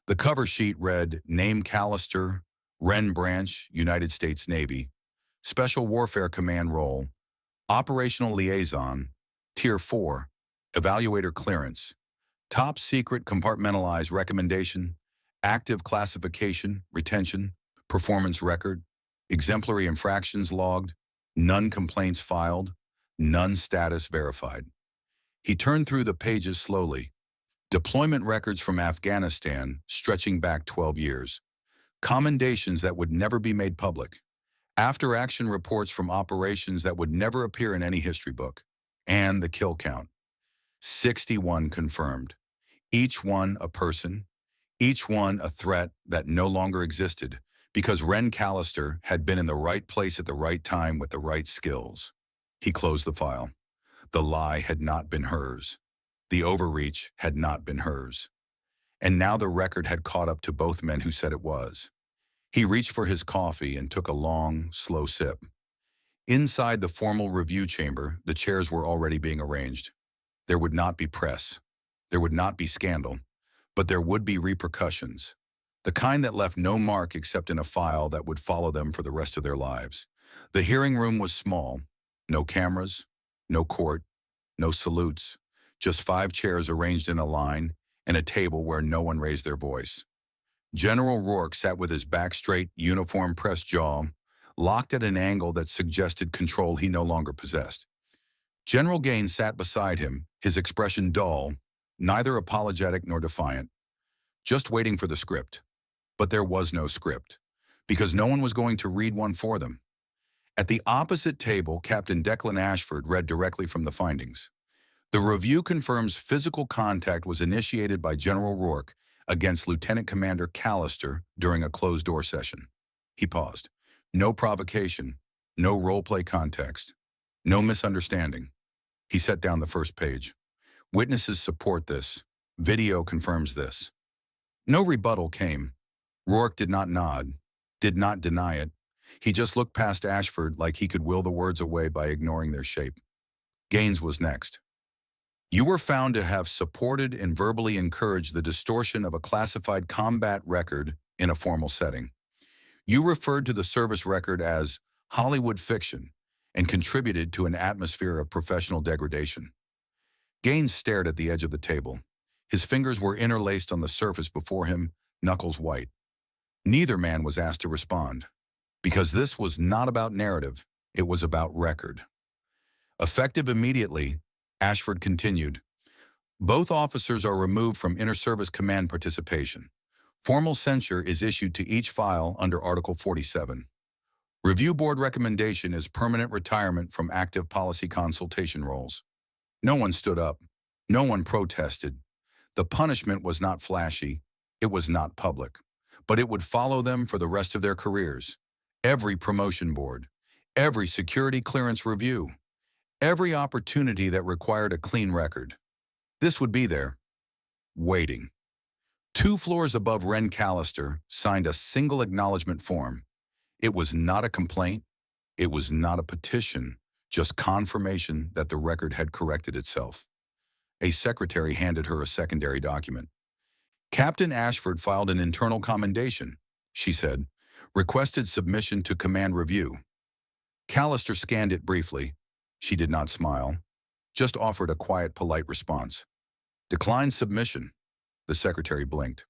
Speaker 1: The cover sheet read, Name Callister, Wren Branch, United States Navy, Special Warfare Command Role, Operational Liaison, Tier 4, Evaluator Clearance, Top Secret Compartmentalized Recommendation, Active Classification, Retention, Performance Record, Exemplary Infractions Logged, None Complaints Filed, None Status Verified. He turned through the pages slowly. Deployment records from Afghanistan stretching back 12 years. Commendations that would never be made public. After-action reports from operations that would never appear in any history book. And the kill count. 61 confirmed. Each one a person. Each one a threat that no longer existed because Wren Callister had been in the right place at the right time with the right skills. He closed the file. The lie had not been hers. The overreach had not been hers. And now the record had caught up to both men who said it was. He reached for his coffee and took a long, slow sip. Inside the formal review chamber, the chairs were already being arranged. There would not be press. There would not be scandal. But there would be repercussions. The kind that left no mark except in a file that would follow them for the rest of their lives. The hearing room was small. No cameras. No court, no salutes, just 5 chairs arranged in a line, and a table where no one raised their voice. General Rourke sat with his back straight, uniform-pressed jaw, locked at an angle that suggested control he no longer possessed. General Gaines sat beside him, his expression dull, neither apologetic nor defiant, just waiting for the script. But there was no script, because no one was going to read one for them. At the opposite table, Captain Declan Ashford read directly from the findings. The review confirms physical contact was initiated by General Rourke against Lieutenant Commander Callister during a closed-door session. He paused. No provocation, no role-play context, no misunderstanding. He set down the first page. Witnesses support this. Video confirms this. No rebuttal came. Rourke did not nod, did not deny it. He just looked past Ashford like he could will the words away by ignoring their shape. Gaines was next. You were found to have supported and verbally encouraged the distortion of a classified combat record in a formal setting. You referred to the service record as Hollywood fiction and contributed to an atmosphere of professional degradation. Gaines stared at the edge of the table. His fingers were interlaced on the surface before him, knuckles white. Neither man was asked to respond, because this was not about narrative, it was about record. Effective immediately, Ashford continued, both officers are removed from inter-service command participation. Formal censure is issued to each file under Article 47. Review Board recommendation is permanent retirement from active policy consultation roles. No one stood up. No one protested. The punishment was not flashy. It was not public. But it would follow them for the rest of their careers. Every promotion board, every security clearance review, every opportunity that required a clean record. This would be there, waiting. 2 floors above Ren Callister signed a single acknowledgement form. It was not a complaint. It was not a petition, just confirmation that the record had corrected itself. A secretary handed her a secondary document. Captain Ashford filed an internal commendation, she said, requested submission to command review. Callister scanned it briefly. She did not smile, just offered a quiet, polite response. Declined submission. The secretary blinked.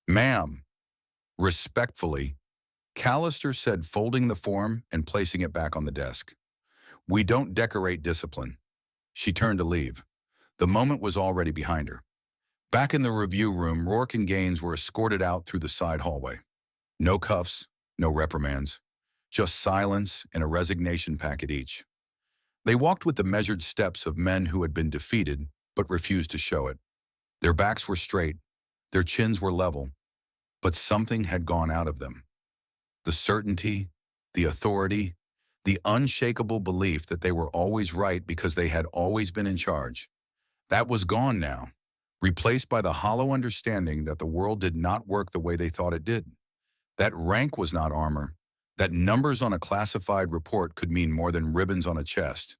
Speaker 1: Ma'am, respectfully, Callister said, folding the form and placing it back on the desk. We don't decorate discipline. She turned to leave. The moment was already behind her. Back in the review room, Rourke and Gaines were escorted out through the side hallway. No cuffs, no reprimands, just silence and a resignation packet each. They walked with the measured steps of men who had been defeated but refused to show it. Their backs were straight, their chins were level, but something had gone out of them. The certainty, the authority, the unshakable belief that they were always right because they had always been in charge. That was gone now, replaced by the hollow understanding that the world did not work the way they thought it did. That rank was not armor, that numbers on a classified report could mean more than ribbons on a chest,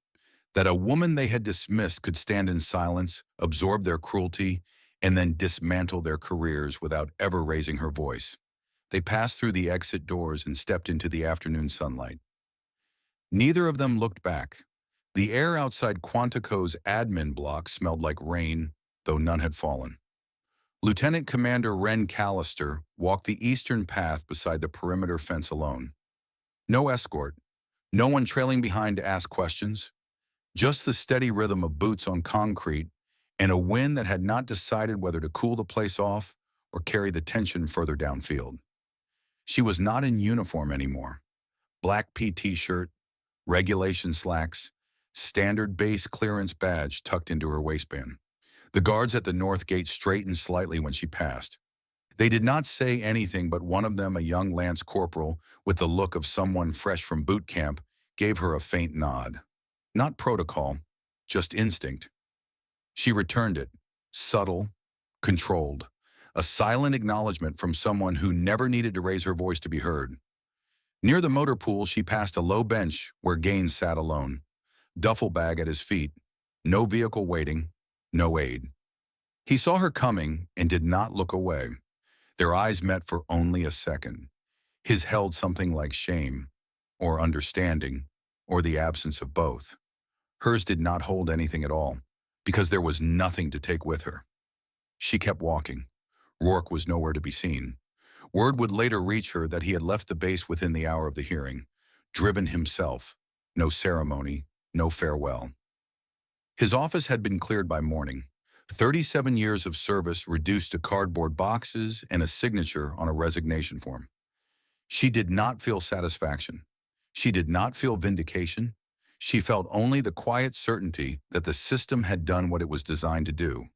Speaker 1: that a woman they had dismissed could stand in silence, absorb their cruelty, and then dismantle their careers without ever raising her voice. They passed through the exit doors and stepped into the afternoon sunlight. Neither of them looked back. The air outside Quantico's admin block smelled like rain, though none had fallen. Lieutenant Commander Ren Callister walked the eastern path beside the perimeter fence alone. No escort, no one trailing behind to ask questions, just the steady rhythm of boots on concrete and a wind that had not decided whether to cool the place off or carry the tension further downfield. She was not in uniform anymore. Black PT shirt, regulation slacks, standard base clearance badge tucked into her waistband. The guards at the north gate straightened slightly when she passed. They did not say anything, but one of them, a young lance corporal with the look of someone fresh from boot camp, gave her a faint nod. Not protocol, just instinct. She returned it, subtle, controlled, a silent acknowledgement from someone who never needed to raise her voice to be heard. Near the motor pool, she passed a low bench where Gaines sat alone, duffel bag at his feet, no vehicle waiting, no aid. He saw her coming and did not look away. Their eyes met for only a second. His held something like shame, or understanding, or the absence of both. Hers did not hold anything at all, because there was nothing to take with her. She kept walking. Rourke was nowhere to be seen. Word would later reach her that he had left the base within the hour of the hearing, driven himself. No ceremony, no farewell. His office had been cleared by morning. 37 years of service reduced to cardboard boxes and a signature on a resignation form. She did not feel satisfaction. She did not feel vindication. She felt only the quiet certainty that the system had done what it was designed to do,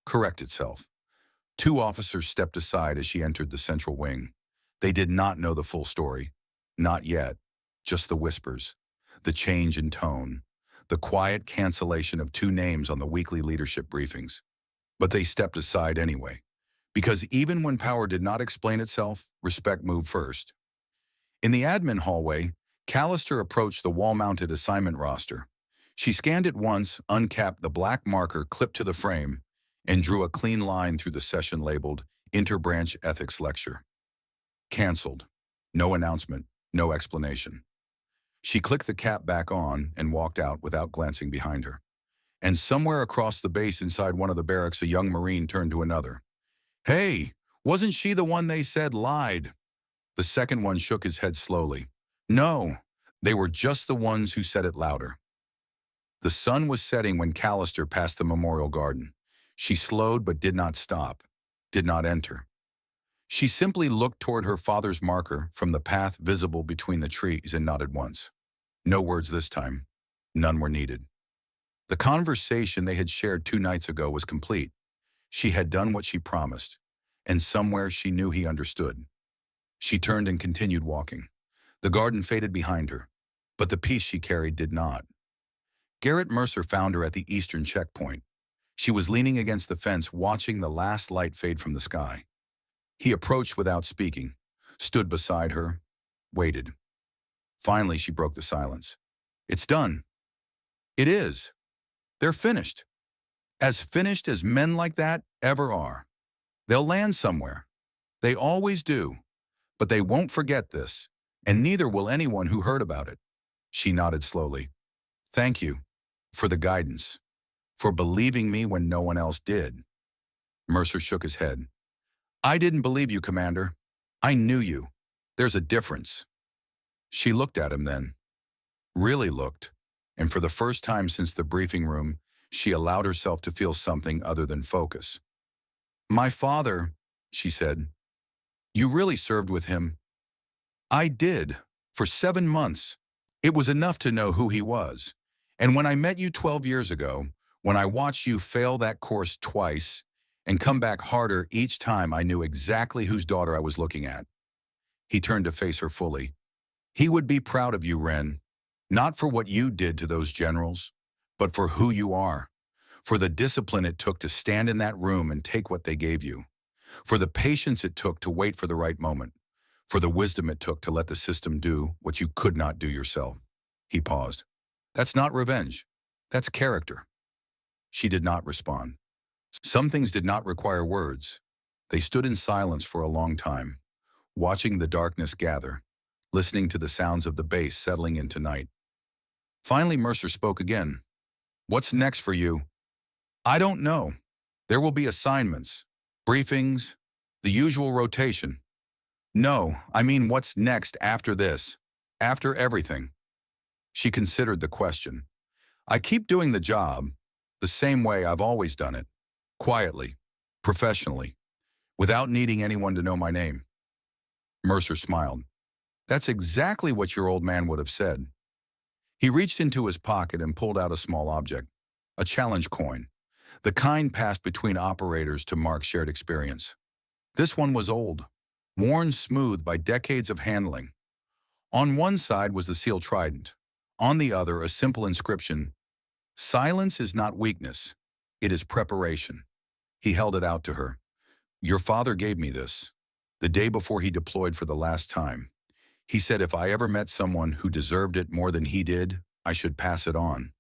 Speaker 1: correct itself. Two officers stepped aside as she entered the central wing. They did not know the full story. Not yet. Just the whispers, the change in tone, the quiet cancellation of two names on the weekly leadership briefings. But they stepped aside anyway, because even when power did not explain itself, respect moved first. In the admin hallway, Callister approached the wall-mounted assignment roster. She scanned it once, uncapped the black marker clipped to the frame, and drew a clean line through the session labeled Interbranch Ethics Lecture. Cancelled. No announcement, no explanation. She clicked the cap back on and walked out without glancing behind her. And somewhere across the base inside one of the barracks, a young Marine turned to another. "Hey, wasn't she the one they said lied?" The second one shook his head slowly. "No, they were just the ones who said it louder." The sun was setting when Callister passed the memorial garden. She slowed but did not stop, did not enter. She simply looked toward her father's marker from the path visible between the trees and nodded once. No words this time. None were needed. The conversation they had shared 2 nights ago was complete. She had done what she promised, and somewhere she knew he understood. She turned and continued walking. The garden faded behind her, but the peace she carried did not. Garrett Mercer found her at the eastern checkpoint. She was leaning against the fence, watching the last light fade from the sky. He approached without speaking, stood beside her, waited. Finally, she broke the silence. "It's done." "It is. They're finished. As finished as men like that ever are. They'll land somewhere. They always do. But they won't forget this, and neither will anyone who heard about it." She nodded slowly. "Thank you for the guidance, for believing me when no one else did." Mercer shook his head. "I didn't believe you, Commander. I knew you. There's a difference." She looked at him then. Really looked. And for the first time since the briefing room, she allowed herself to feel something other than focus. "My father," she said. "You really served with him." "I did, for 7 months. It was enough to know who he was. And when I met you 12 years ago, when I watched you fail that course twice and come back harder each time, I knew exactly whose daughter I was looking at." He turned to face her fully. "He would be proud of you, Wren. Not for what you did to those generals, but for who you are. For the discipline it took to stand in that room and take what they gave you. For the patience it took to wait for the right moment. For the wisdom it took to let the system do what you could not do yourself." He paused. "That's not revenge. That's character." She did not respond. Some things did not require words. They stood in silence for a long time, watching the darkness gather, listening to the sounds of the base settling into night. Finally, Mercer spoke again. "What's next for you?" "I don't know. There will be assignments, briefings, the usual rotation." "No, I mean what's next after this, after everything?" She considered the question. "I keep doing the job, the same way I've always done it, quietly, professionally, without needing anyone to know my name." Mercer smiled. "That's exactly what your old man would have said." He reached into his pocket and pulled out a small object, a challenge coin, the kind passed between operators to mark shared experience. This one was old, worn smooth by decades of handling. On one side was the sealed trident, on the other a simple inscription, "Silence is not weakness, it is preparation." He held it out to her. "Your father gave me this, the day before he deployed for the last time. He said if I ever met someone who deserved it more than he did, I should pass it on."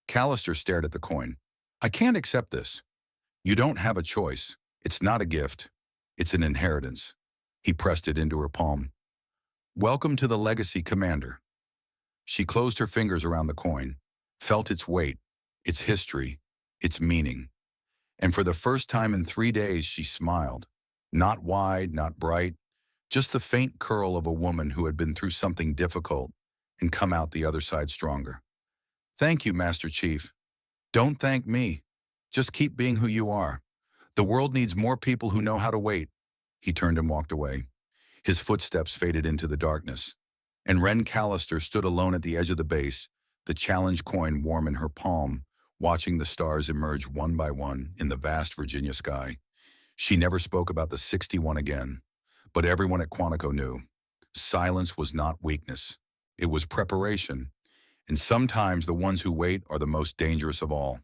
Speaker 1: Callister stared at the coin. "I can't accept this." "You don't have a choice. It's not a gift. It's an inheritance." He pressed it into her palm. "Welcome to the legacy, Commander." She closed her fingers around the coin, felt its weight, its history, its meaning. And for the first time in 3 days, she smiled. Not wide, not bright, just the faint curl of a woman who had been through something difficult and come out the other side stronger. Thank you, Master Chief. Don't thank me. Just keep being who you are. The world needs more people who know how to wait. He turned and walked away. His footsteps faded into the darkness. And Ren Callister stood alone at the edge of the base, the challenge coin warm in her palm, watching the stars emerge one by one in the vast Virginia sky. She never spoke about the 61 again, but everyone at Quantico knew. Silence was not weakness. It was preparation, and sometimes the ones who wait are the most dangerous of all.